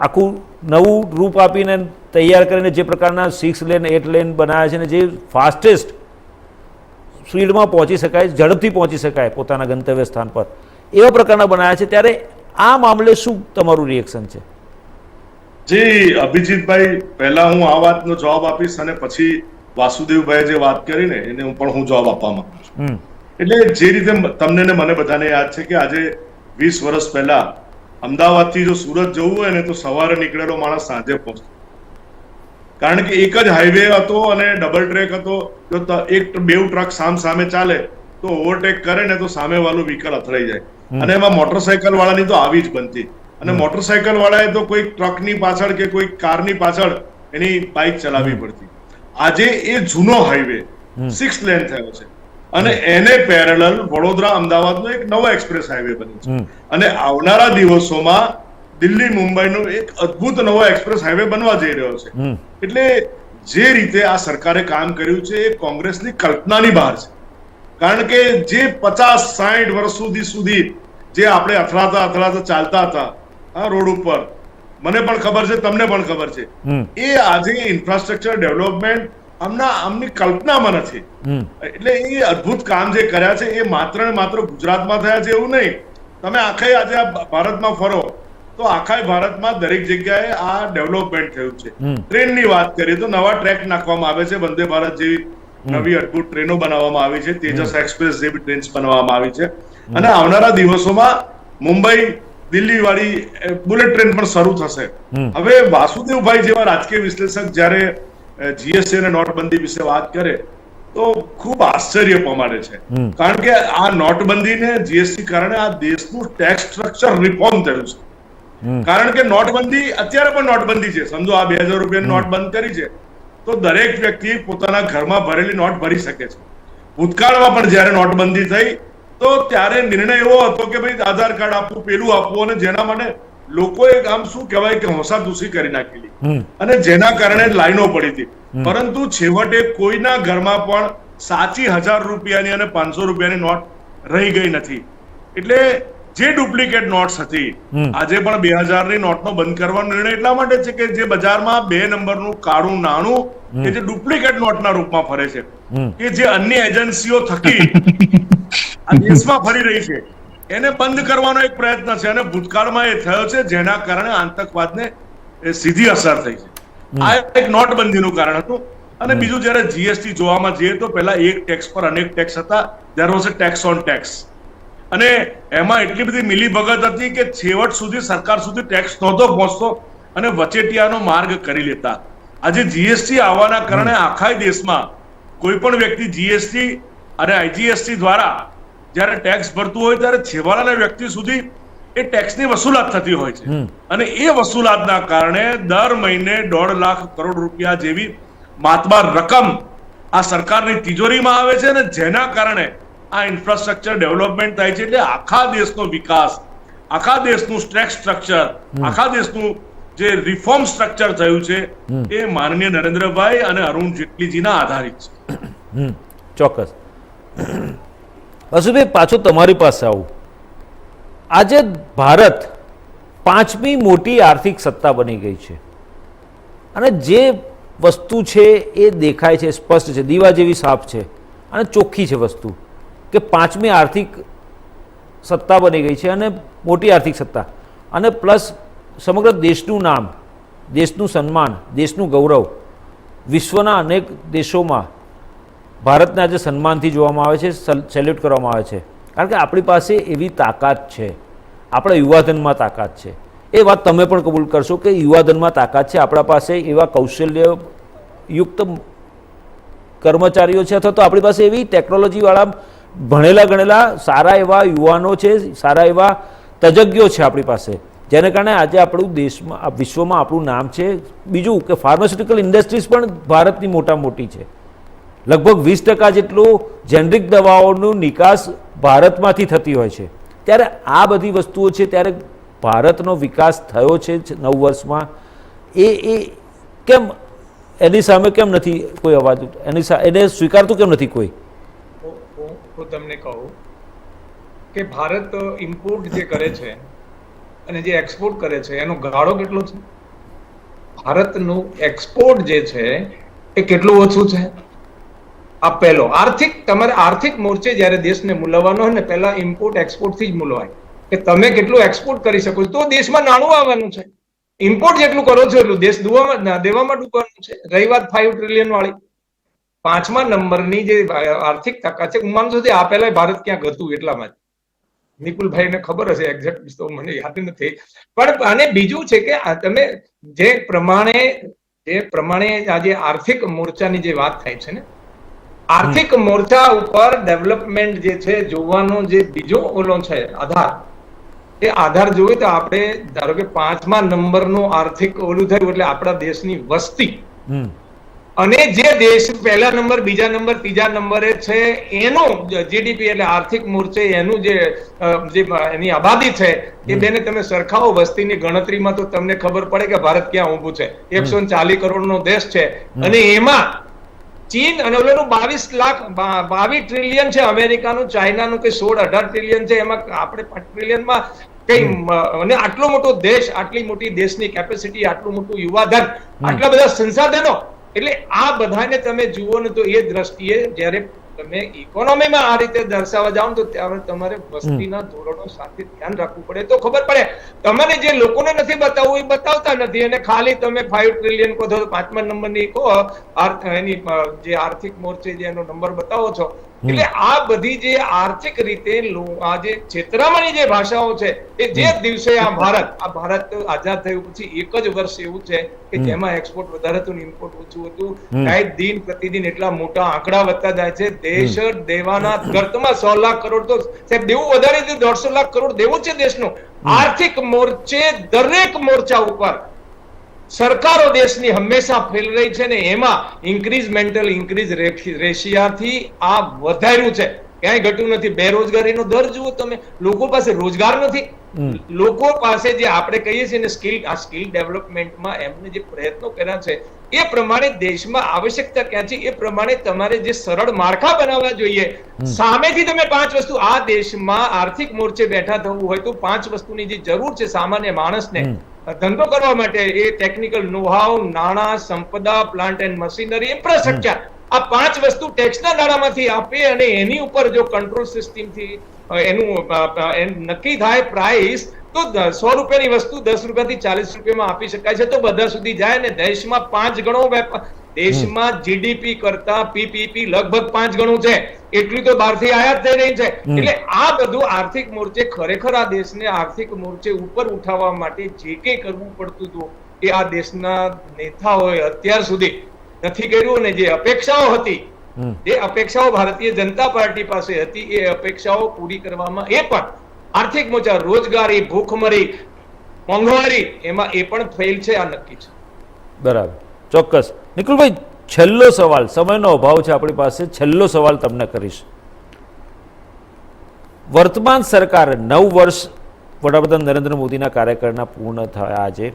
આખું નવું રૂપ આપીને તૈયાર કરીને જે પ્રકારના 6 લેન 8 લેન બનાવ્યા છે ને જે ફાસ્ટેસ્ટ સ્પીડમાં પહોંચી શકાય, ઝડપથી પહોંચી શકાય પોતાના ગંતવ્ય સ્થાન પર, એવા પ્રકારના બનાવ્યા છે. ત્યારે આ મામલે શું તમારું રિએક્શન છે? જી અભિજીતભાઈ, પહેલા હું આ વાતનો જવાબ આપીશ અને પછી વાસુદેવભાઈએ જે વાત કરી ને એને હું જવાબ આપવા માંગુ છું. એટલે જે રીતે તમને ને મને બધાને યાદ છે કે આજે 20 વર્ષ પહેલા અમદાવાદથી જો સુરત જવું હોય ને તો સવારે નીકળેલો માણસ સાંજે પહોંચતો, કારણ કે એક જ હાઈવે હતો અને ડબલ ટ્રેક હતો. જો બે ટ્રક સામે ચાલે તો ઓવરટેક કરે ને તો સામે વાળું વ્હીકલ અથડાઈ જાય, અને એમાં મોટરસાયકલ વાળાની તો આવી જ બનતી. અને મોટરસાયકલ વાળાએ તો કોઈ ટ્રકની પાછળ કે કોઈ કારની પાછળ એની બાઇક ચલાવવી પડતી. આજે એ જૂનો હાઈવે 6 લેન થયો છે અને એને પેરેલલ વડોદરા અમદાવાદનો એક નવો એક્સપ્રેસ હાઈવે બન્યો છે, અને આવનારા દિવસોમાં દિલ્હી મુંબઈનો એક અદ્ભુત નવો એક્સપ્રેસ હાઈવે બનવા જઈ રહ્યો છે. એટલે જે રીતે આ સરકારે કામ કર્યું છે એ કોંગ્રેસની કલ્પનાની બહાર છે. કારણ કે જે 50-60 વર્ષ સુધી જે આપણે અથડાતા ચાલતા હતા આ રોડ ઉપર, મને પણ ખબર છે, તમને પણ ખબર છે, એ આજે ઇન્ફ્રાસ્ટ્રક્ચર ડેવલપમેન્ટ આમની કલ્પનામાં નથી. એટલે એ અદ્ભુત કામ જે કર્યા છે એ માત્ર ને માત્ર ગુજરાતમાં થયા છે એવું નહીં. તમે આખા આજે ભારતમાં ફરો તો આખા ભારતમાં દરેક જગ્યાએ આ ડેવલપમેન્ટ થયું છે. ટ્રેનની વાત કરીએ તો નવા ટ્રેક નાખવામાં આવે છે, વંદે ભારત જેવી નવી અદ્ભુત ટ્રેનો બનાવવામાં આવી છે, તેજસ એક્સપ્રેસ જેવી ટ્રેન્સ બનાવવામાં આવી છે, અને આવનારા દિવસોમાં મુંબઈ દિલ્હી વાળી બુલેટ ટ્રેન પણ શરૂ થશે. હવે વાસુદેવભાઈ જેવા રાજકીય વિશ્લેષક જયારે જીએસટી અને નોટબંધી વિશે વાત કરે તો ખૂબ આશ્ચર્ય પામે છે, કારણ કે આ નોટબંધીને જીએસટી કારણે આ દેશનું ટેક્સ સ્ટ્રક્ચર રિફોર્મ થયું છે. કારણ કે નોટબંધી અત્યારે પણ નોટબંધી છે, સમજો આ 2000 રૂપિયાની નોટ બંધ કરી છે તો દરેક વ્યક્તિ પોતાના ઘરમાં ભરેલી નોટ ભરી શકે છે. ભૂતકાળમાં પણ જયારે નોટબંધી થઈ તો ત્યારે નિર્ણય એવો હતો કે ભાઈ આધાર કાર્ડ આપવું, પેલું આપવું, અને જેના માટે લોકોએ આમ શું કહેવાય કે હોંસાતુસી કરી નાખેલી અને જેના કારણે લાઈનો પડી હતી. પરંતુ છેવટે કોઈના ઘરમાં પણ સાચી 1000 રૂપિયાની અને 500 રૂપિયાની નોટ રહી ગઈ નથી. એટલે જે ડુપ્લિકેટ નોટ્સ હતી આજે પણ 2000 ની નોટનો બંધ કરવાનો નિર્ણય એટલા માટે છે કે જે બજારમાં 2 નંબરનું કાળું નાણું કે જે ડુપ્લિકેટ નોટના રૂપમાં ફરે છે, કે જે અન્ય એજન્સીઓ થકી આ દેશમાં ફરી રહી છે, એને બંધ કરવાનો એક પ્રયત્ન છે. અને ભૂતકાળમાં એ થયો છે જેના કારણે આતંકવાદને સીધી અસર થઈ છે. આ એક નોટબંધીનું કારણ હતું. અને બીજું જયારે જીએસટી જોવામાં જઈએ તો પહેલા એક ટેક્સ પર અનેક ટેક્સ હતા, there was a tax on tax, અને એમાં એટલી બધી મિલીભગત હતી કે છેવટ સુધી સરકાર સુધી ટેક્સ નહોતો પહોંચતો અને વચેટિયાનો માર્ગ કરી લેતા. આજે જીએસટી આવવાના કારણે આખા દેશમાં કોઈ પણ વ્યક્તિ જીએસટી અને આઈજીએસટી દ્વારા જ્યારે ટેક્સ ભરતું હોય ત્યારે છેવાડાના વ્યક્તિ સુધી એ ટેક્સની વસૂલાત થતી હોય છે, અને એ વસૂલાતના કારણે દર મહિને 1.5 લાખ કરોડ રૂપિયા જેવી માતબાર રકમ આ સરકારની તિજોરીમાં આવે છે, અને જેના કારણે આ ઇન્ફ્રાસ્ટ્રક્ચર ડેવલપમેન્ટ થાય છે. એટલે આખા દેશનો વિકાસ, આખા દેશનું ટેક્સ સ્ટ્રક્ચર, આખા દેશનું જે રિફોર્મ સ્ટ્રક્ચર થયું છે એ માનનીય નરેન્દ્રભાઈ અને અરુણ જેટલીજીના આધારિત છે. ચોક્કસ. હસુભાઈ, પાછું તમારી પાસે આવું. આજે ભારત 5મી મોટી આર્થિક સત્તા બની ગઈ છે, અને જે વસ્તુ છે એ દેખાય છે, સ્પષ્ટ છે, દીવા જેવી સાફ છે અને ચોખ્ખી છે વસ્તુ, કે 5મી આર્થિક સત્તા બની ગઈ છે, અને મોટી આર્થિક સત્તા, અને પ્લસ સમગ્ર દેશનું નામ, દેશનું સન્માન, દેશનું ગૌરવ વિશ્વના અનેક દેશોમાં ભારતને આજે સન્માનથી જોવામાં આવે છે, સેલ્યુટ કરવામાં આવે છે, કારણ કે આપણી પાસે એવી તાકાત છે, આપણા યુવાધનમાં તાકાત છે. એ વાત તમે પણ કબૂલ કરશો કે યુવાધનમાં તાકાત છે, આપણા પાસે એવા કૌશલ્યયુક્ત કર્મચારીઓ છે, અથવા તો આપણી પાસે એવી ટેકનોલોજીવાળા ભણેલા ગણેલા સારા એવા યુવાનો છે, સારા એવા તજજ્ઞો છે આપણી પાસે, જેને કારણે આજે આપણું દેશમાં, વિશ્વમાં આપણું નામ છે. બીજું કે ફાર્માસ્યુટિકલ ઇન્ડસ્ટ્રીઝ પણ ભારતની મોટી છે. લગભગ 20% જેટલું જેનરિક દવાઓનું નિકાસ ભારતમાંથી થતી હોય છે. ત્યારે આ બધી વસ્તુઓ છે, ત્યારે ભારતનો વિકાસ થયો છે 9 વર્ષમાં. એ કેમ એની સામે કેમ નથી કોઈ અવાજ, એને સ્વીકારતું કેમ નથી કોઈ? હું તમને કહું કે ભારત ઇમ્પોર્ટ જે કરે છે અને જે એક્સપોર્ટ કરે છે એનો ગાળો કેટલો છે? ભારતનું એક્સપોર્ટ જે છે એ કેટલું ઓછું છે? આ પહેલો તમારે આર્થિક મોરચે જ્યારે દેશને મૂલવવાનો હોય ને, પહેલા ઇમ્પોર્ટ એક્સપોર્ટ થી જ મૂલવાય, કે તમે કેટલું એક્સપોર્ટ કરી શકો તો દેશમાં નાણું આવવાનું છે. ઇમ્પોર્ટ જેટલું કરો છો એટલું દેશ દેવામાં ડૂબવાનું છે. રહી વાત 5 ટ્રિલિયન વાળી, 5મા નંબરની જે આર્થિક તાકાત છે, હું માનું છું આ પહેલા ભારત ક્યાંક હતું, એટલામાં જ નિકુલભાઈને ખબર હશે, એક્ઝેક્ટ તો મને યાદ નથી. પણ અને બીજું છે કે તમે જે પ્રમાણે આજે આર્થિક મોરચાની જે વાત થાય છે ને, આર્થિક મોરચા ઉપર ડેવલપમેન્ટ જે છે જોવાનો જે બીજો ઓલો છે આધાર, એ આધાર જોઈએ તો આપણે ધારો કે 5મા નંબરનું આર્થિક ઓલું થયું એટલે આપણા દેશની વસ્તી, અને જે દેશ પહેલા નંબર, બીજા નંબર, ત્રીજા નંબરે છે એનું જીડીપી એટલે આર્થિક મોરચે એનું જે એની આબાદી છે એ બેને તમે સરખાવો વસ્તીની ગણતરીમાં તો તમને ખબર પડે કે ભારત ક્યાં ઊભું છે. 140 કરોડનો દેશ છે, અને એમાં ચીન અને ઓલોનું 22 ટ્રિલિયન છે, અમેરિકાનું, ચાઇનાનું કે 16-18 ટ્રિલિયન છે, એમાં આપણે 5 ટ્રિલિયનમાં કઈ અને આટલો મોટો દેશ, આટલી મોટી દેશની કેપેસિટી, આટલું મોટું યુવાધન, આટલા બધા સંસાધનો, એટલે આ બધાને તમે જુઓ ને તો એ દ્રષ્ટિએ જ્યારે તમે ઇકોનોમીમાં આ રીતે દર્શાવવા જાઓ તો ત્યારે તમારે વસ્તીના ધોરણો સાથે ધ્યાન રાખવું પડે તો ખબર પડે. તમને જે લોકોને નથી બતાવવું એ બતાવતા નથી, અને ખાલી તમે 5 ટ્રિલિયન કહો છો, 5મા નંબરની કહો એની જે આર્થિક મોરચે જે એનો નંબર બતાવો છો, એટલે આ બધી જે આર્થિક રીતે આ જે છેતરામણી જે ભાષાઓ છે એ જે દિવસે આ ભારત આઝાદ થયું પછી એક જ વર્ષ એવું છે કે જેમાં એક્સપોર્ટ વધારે હતું ને ઇમ્પોર્ટ ઓછું હતું. દિન પ્રતિદિન એટલા મોટા આંકડા વધતા જાય છે. દેશ દેવાના ગર્તમાં 100 લાખ કરોડ તો સાહેબ દેવું વધારે 150 લાખ કરોડ દેવું છે દેશનું. આર્થિક મોરચે દરેક મોરચા ઉપર સરકારો દેશની હંમેશા ફેલ રહી છે ને એમાં ઇન્ક્રીઝ રેશિયાથી આ વધાર્યું છે, ક્યાંય ઘટ્યું નથી. બેરોજગારીનો દર જુઓ તમે, લોકો પાસે રોજગાર નથી. લોકો પાસે જે આપણે કહીએ છીએ ને સ્કિલ ડેવલપમેન્ટમાં એમને જે પ્રયત્નો કર્યા છે એ પ્રમાણે દેશમાં આવશ્યકતા ક્યાં છે એ પ્રમાણે તમારે જે સરળ માળખા બનાવવા જોઈએ. સામેથી તમે 5 વસ્તુ, આ દેશમાં આર્થિક મોરચે બેઠા થવું હોય તો 5 વસ્તુની જે જરૂર છે સામાન્ય માણસને ધંધો કરવા માટે, એ ટેકનિકલ નોહાવ, નાણાં, સંપદા, પ્લાન્ટ એન્ડ મશીનરી, ઇન્ફ્રાસ્ટ્રક્ચર, આ 5 વસ્તુ ટેક્સના નાણામાંથી આપે અને એની ઉપર જો કંટ્રોલ સિસ્ટમથી એનું નક્કી થાય પ્રાઇસ, તો 100 રૂપિયાની વસ્તુ 10 રૂપિયાથી 40 રૂપિયામાં આપી શકાય છે તો બધા સુધી જાય ને દેશમાં 5 ગણો દેશમાં જીડીપી કરતા પીપીપી લગભગ 5 ગણું છે, એટલું તો બહારથી આયાત થઈ રહી છે. એટલે આ બધું આર્થિક મોરચે ખરેખર આ દેશને આર્થિક મોરચે ઉપર ઉઠાવવા માટે જે કંઈ કરવું પડતું હતું એ આ દેશના નેતાઓએ અત્યાર સુધી નથી કર્યું. અને જે અપેક્ષાઓ હતી, જે અપેક્ષાઓ ભારતીય જનતા પાર્ટી પાસે હતી, એ અપેક્ષાઓ પૂરી કરવામાં એ પણ આર્થિક મોરચા, રોજગારી, ભૂખમરી, મોંઘવારી, એમાં એ પણ ફેલ છે, આ નક્કી છે. બરાબર, ચોક્કસ. નિકુલભાઈ, છેલ્લો સવાલ, સમયનો અભાવ છે આપણી પાસે, છેલ્લો સવાલ તમને કરીશ. વર્તમાન સરકાર 9 વર્ષ વડાપ્રધાન નરેન્દ્ર મોદીના કાર્યકાળના પૂર્ણ થયા આજે,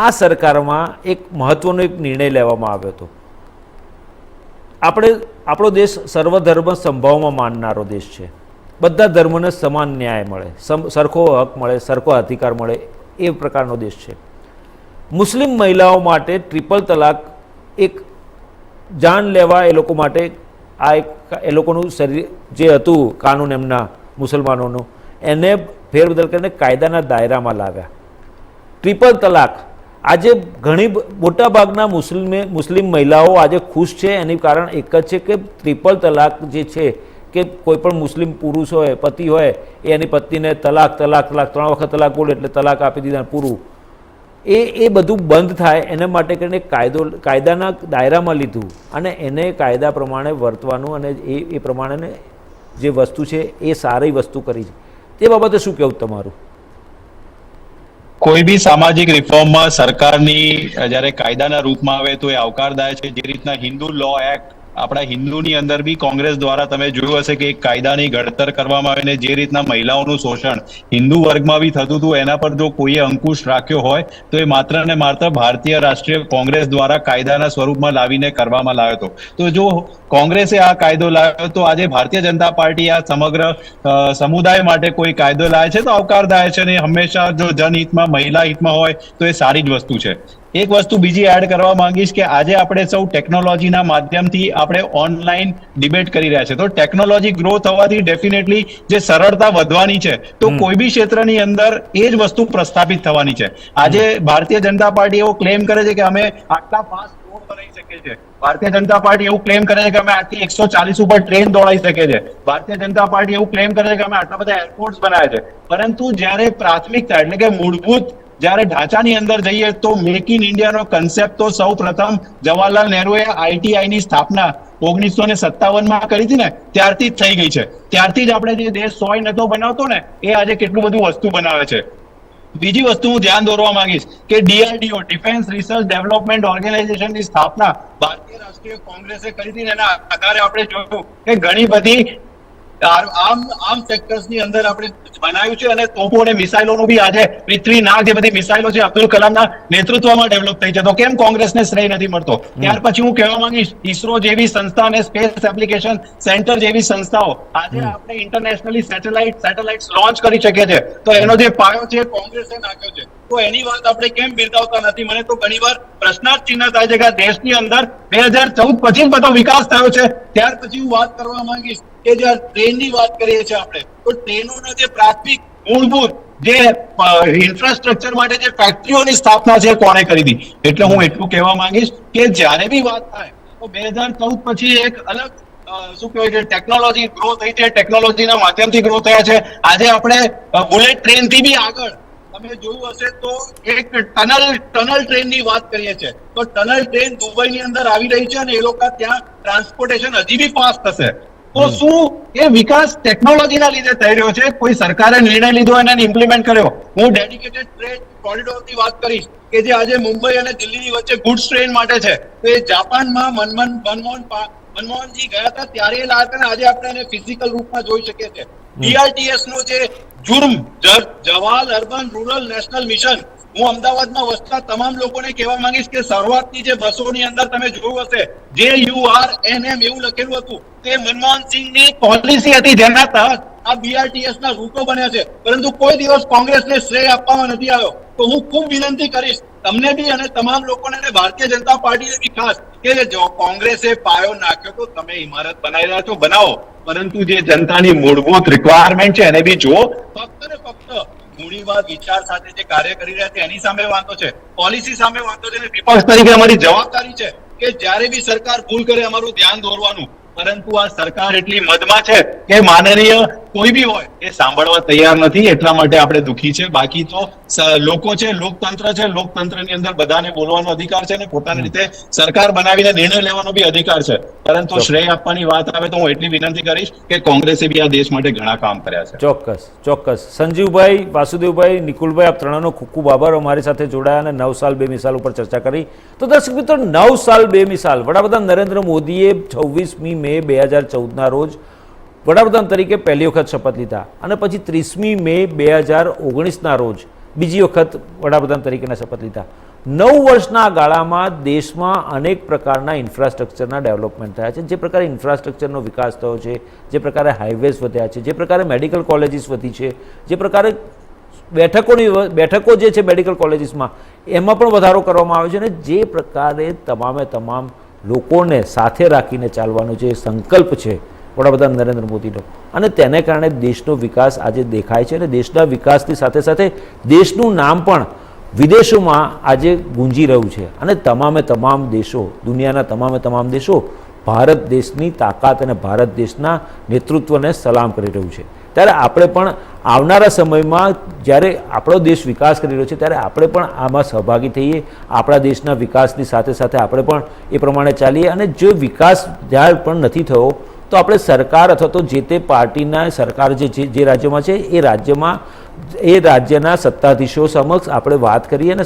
આ સરકારમાં એક મહત્વનો એક નિર્ણય લેવામાં આવ્યો હતો. આપણો દેશ સર્વધર્મ સંભાવમાં માનનારો દેશ છે. બધા ધર્મને સમાન ન્યાય મળે, સરખો હક મળે, સરખો અધિકાર મળે, એ પ્રકારનો દેશ છે. મુસ્લિમ મહિલાઓ માટે ટ્રિપલ તલાક એક જાન લેવા એ લોકો માટે આ એક એ લોકોનું શરીર જે હતું કાનૂન એમના મુસલમાનોનું, એને ફેરબદલ કરીને કાયદાના દાયરામાં લાવ્યા. ટ્રિપલ તલાક આજે ઘણી મોટાભાગના મુસ્લિમ મહિલાઓ આજે ખુશ છે. એનું કારણ એક જ છે કે ટ્રિપલ તલાક જે છે કે કોઈ પણ મુસ્લિમ પુરુષ હોય, પતિ હોય, એ એની પત્નીને તલાક 3 વખત તલાક બોલે એટલે તલાક આપી દીધા, પૂરું. એ બધું બંધ થાય એના માટે કરીને કાયદાના દાયરામાં લીધું અને એને કાયદા પ્રમાણે વર્તવાનું અને એ પ્રમાણે જે વસ્તુ છે એ સારી વસ્તુ કરી છે. તે બાબતે શું કહેવું તમારું? કોઈ બી સામાજિક રિફોર્મમાં સરકારની જ્યારે કાયદાના રૂપમાં આવે તો એ આવકારદાય છે. જે રીતના હિન્દુ લો એક્ટ આપણા હિન્દુની અંદર બી કોંગ્રેસ દ્વારા તમે જોયું હશે કે એક કાયદાની ઘડતર કરવામાં આવીને જે રીતના મહિલાઓનું શોષણ હિન્દુ વર્ગમાં બી થતું હતું એના પર જો કોઈએ અંકુશ રાખ્યો હોય તો એ માત્ર ને માત્ર ભારતીય રાષ્ટ્રીય કોંગ્રેસ દ્વારા કાયદાના સ્વરૂપમાં લાવીને કરવામાં લાવ્યો હતો. તો જો કોંગ્રેસે આ કાયદો લાવ્યો તો આજે ભારતીય જનતા પાર્ટી આ સમગ્ર સમુદાય માટે કોઈ કાયદો લાવે છે તો આવકારદાય છે. અને હંમેશા જો જનહિતમાં, મહિલા હિતમાં હોય તો એ સારી જ વસ્તુ છે. એક વસ્તુ બીજી એડ કરવા માંગીશ કે આજે આપણે સૌ ટેકનોલોજીના માધ્યમથી આપણે ઓનલાઈન ડિબેટ કરી રહ્યા છે. તો ટેકનોલોજી ગ્રો થવાથી ડેફિનેટલી જે સરળતા વધવાની છે તો કોઈ બી ક્ષેત્રની અંદર એ જ વસ્તુ પ્રસ્થાપિત થવાની છે. આજે ભારતીય જનતા પાર્ટી એવો ક્લેમ કરે છે કે અમે આટલા ફાસ્ટ રોડ બનાવી શકીએ છીએ. ભારતીય જનતા પાર્ટી એવું ક્લેમ કરે છે કે અમે આટલી 140 ઉપર ટ્રેન દોડાવી શકીએ છીએ. ભારતીય જનતા પાર્ટી એવું ક્લેમ કરે છે કે અમે આટલા બધા એરપોર્ટ્સ બનાવ્યા છે. પરંતુ જ્યારે પ્રાથમિકતા એટલે કે મૂળભૂત જ્યારે ઢાંચાની અંદર જઈએ તો મેક ઇન ઇન્ડિયાનો કન્સેપ્ટ તો સૌ પ્રથમ જવાહરલાલ નહેરુએ આઈટીઆઈની સ્થાપના 1957માં કરી હતી ને, ત્યારથી જ થઈ ગઈ છે. ત્યારથી જ આપણે જે દેશ સોય નતો બનાવતો ને એ આજે કેટલું બધું વસ્તુ બનાવે છે. બીજી વસ્તુ હું ધ્યાન દોરવા માંગીશ કે DRDO ડિફેન્સ રિસર્ચ ડેવલપમેન્ટ ઓર્ગેનાઇઝેશનની સ્થાપના ભારતીય રાષ્ટ્રીય કોંગ્રેસે કરી હતી. એના આધારે આપણે જોયું કે ઘણી બધી આર્મ સેક્ટર્સની અંદર આપણે બનાવ્યું છે અને તોપો અને મિસાઇલોનું બી આજે પૃથ્વી નાગ જે બધી મિસાઇલો છે અબ્દુલ કલામના નેતૃત્વમાં ડેવલપ થઈ છે, તો કેમ કોંગ્રેસને શ્રેય નથી મળતો? ત્યાર પછી હું કહેવા માંગીશ, ઈસરો જેવી સંસ્થા અને સ્પેસ એપ્લિકેશન સેન્ટર જેવી સંસ્થાઓ આજે આપણે ઇન્ટરનેશનલી સેટેલાઇટ્સ લોન્ચ કરી શકીએ છીએ, તો એનો જે પાયો છે કોંગ્રેસે નાખ્યો છે, તો એની વાત આપણે કેમ બિરદાવતા નથી? મને તો ઘણીવાર પ્રશ્નાર્થ ચિહ્ન થાય છે કે આ દેશની અંદર 2014 પછી જ બધો વિકાસ થયો છે. ત્યાર પછી હું વાત કરવા માંગીશ કે જે ટ્રેનની વાત કરીએ છીએ આપણે, તો ટ્રેનોના જે પ્રાથમિક મૂળભૂત જે ઇન્ફ્રાસ્ટ્રક્ચર માટે જે ફેક્ટરીઓની સ્થાપના છે કોણે કરી હતી? એટલે હું એટલું કહેવા માંગીશ કે જ્યારે બી વાત થાય તો 2014 પછી એક અલગ શું કહેવાય છે ટેકનોલોજી ગ્રો થઈ છે, ટેકનોલોજીના માધ્યમથી ગ્રો થયા છે. આજે આપણે બુલેટ ટ્રેન થી બી આગળ તમે જોયું હશે તો એક ટનલ ટ્રેનની વાત કરીએ છીએ, તો ટનલ ટ્રેન દુબઈની અંદર આવી રહી છે અને એ લોકો ત્યાં ટ્રાન્સપોર્ટેશન હજી બી ફાસ્ટ થશે. તો શું એ વિકાસ ટેકનોલોજીના લીધે થઈ રહ્યો છે? કોઈ સરકારે નિર્ણય લીધો અને ઇમ્પ્લિમેન્ટ કર્યો? હું ડેડિકેટેડ ટ્રેન કોરિડોરની વાત કરીશ કે જે આજે મુંબઈ અને દિલ્હીની વચ્ચે ગુડ્સ ટ્રેન માટે છે, તો એ જાપાનમાં મનમોહનજી ગયા હતા ત્યારે એ લાયા હતા, આજે આપણે એને ફિઝિકલ રૂપમાં જોઈ શકીએ છીએ. BRTS નો જે Jawahar urban rural national mission, હું અમદાવાદમાં વસતા તમામ લોકોને કહેવા માંગીશ કે શરૂઆતની જે બસોની અંદર તમે જોયું હશે JURNM એવું લખેલું હતું, તે મનમોહનસિંહની પોલિસી હતી જેના તહત આ BRTS ના રૂટો બન્યા છે, પરંતુ કોઈ દિવસ કોંગ્રેસને શ્રેય આપવામાં નથી આવ્યો. તો હું ખૂબ વિનંતી કરીશ તમને બી અને તમામ લોકોને અને ભારતીય જનતા પાર્ટીને બી ખાસ કે જો કોંગ્રેસે પાયો નાખ્યો તો તમે ઇમારત બનાવી રહ્યા છો, બનાવો, પરંતુ જે જનતાની મૂળભૂત રિક્વાયરમેન્ટ છે એને બી જુઓ. ફક્ત ને ફક્ત મૂડીવાદ વિચાર સાથે જે કાર્ય કરી રહ્યા છે એની સામે વાંધો છે, પોલિસી સામે વાંધો છે. વિપક્ષ તરીકે અમારી જવાબદારી છે કે જ્યારે બી સરકાર ભૂલ કરે અમારું ધ્યાન દોરવાનું, પરંતુ આ સરકાર એટલી મદમાં છે કે માનનીય કોઈ બી હોય એ સાંભળવા તૈયાર નથી. એટલા માટે આપણે દુખી છે. બાકી તો લોકો છે, લોકતંત્ર છે, લોકતંત્રની અંદર બધાને બોલવાનો અધિકાર છે અને પોતાની રીતે સરકાર બનાવીને નિર્ણય લેવાનો બી અધિકાર છે, પરંતુ શ્રેય આપવાની વાત આવે તો હું એટલી વિનંતી કરીશ કે કોંગ્રેસે બી આ દેશ માટે ઘણા કામ કર્યા છે. ચોક્કસ ચોક્કસ. સંજીવભાઈ, વાસુદેવભાઈ, નિકુલભાઈ, આપ ત્રણનો ખૂબ ખૂબ આભાર અમારી સાથે જોડાયા અને 9 સાલ 2 મિસાલ ઉપર ચર્ચા કરી. તો દર્શક મિત્રો, 9 સાલ 2 મિસાલ વડાપ્રધાન નરેન્દ્ર મોદીએ 26મી મે 2014ના રોજ વડાપ્રધાન તરીકે પહેલી વખત શપથ લીધા અને પછી 30મી મે 2019ના રોજ બીજી વખત વડાપ્રધાન તરીકેના શપથ લીધા. 9 વર્ષના ગાળામાં દેશમાં અનેક પ્રકારના ઇન્ફ્રાસ્ટ્રક્ચરના ડેવલપમેન્ટ થયા છે. જે પ્રકારે ઇન્ફ્રાસ્ટ્રક્ચરનો વિકાસ થયો છે, જે પ્રકારે હાઈવેઝ વધ્યા છે, જે પ્રકારે મેડિકલ કોલેજીસ વધી છે, જે પ્રકારે બેઠકો જે છે મેડિકલ કોલેજીસમાં એમાં પણ વધારો કરવામાં આવ્યો છે, અને જે પ્રકારે તમામ લોકોને સાથે રાખીને ચાલવાનો જે સંકલ્પ છે વડાપ્રધાન નરેન્દ્ર મોદીનો, અને તેને કારણે દેશનો વિકાસ આજે દેખાય છે. અને દેશના વિકાસની સાથે સાથે દેશનું નામ પણ વિદેશોમાં આજે ગુંજી રહ્યું છે. અને તમામ દેશો, દુનિયાના તમામ દેશો ભારત દેશની તાકાત અને ભારત દેશના નેતૃત્વને સલામ કરી રહ્યું છે. ત્યારે આપણે પણ આવનારા સમયમાં જ્યારે આપણો દેશ વિકાસ કરી રહ્યો છે ત્યારે આપણે પણ આમાં સહભાગી થઈએ, આપણા દેશના વિકાસની સાથે સાથે આપણે પણ એ પ્રમાણે ચાલીએ. અને જો વિકાસ જ્યાં પણ નથી થયો તો આપણે સરકાર અથવા તો જે તે પાર્ટીના સરકાર જે રાજ્યમાં છે એ રાજ્યના સત્તાધીશો સમક્ષ આપણે વાત કરીએ અને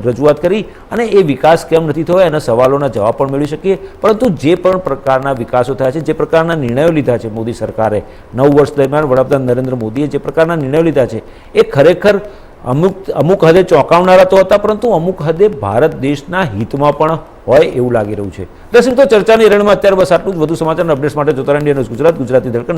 રજૂઆત કરી અને એ વિકાસ કેમ નથી થયો એના સવાલોના જવાબ પણ મેળવી શકીએ. પરંતુ જે પણ પ્રકારના વિકાસો થયા છે, જે પ્રકારના નિર્ણયો લીધા છે મોદી સરકારે 9 વર્ષ દરમિયાન વડાપ્રધાન નરેન્દ્ર મોદીએ જે પ્રકારના નિર્ણયો લીધા છે એ ખરેખર અમુક હદે ચોંકાવનારા તો હતા, પરંતુ અમુક હદે ભારત દેશના હિતમાં પણ હોય એવું લાગી રહ્યું છે. દર્શક મિત્રો, ચર્ચાની રણમાં અત્યારે બસ આટલું જ. વધુ સમાચારના અપડેટ્સ માટે જોતા રહો ઇન્ડિયા ન્યૂઝ ગુજરાત, ગુજરાતી ધડકન.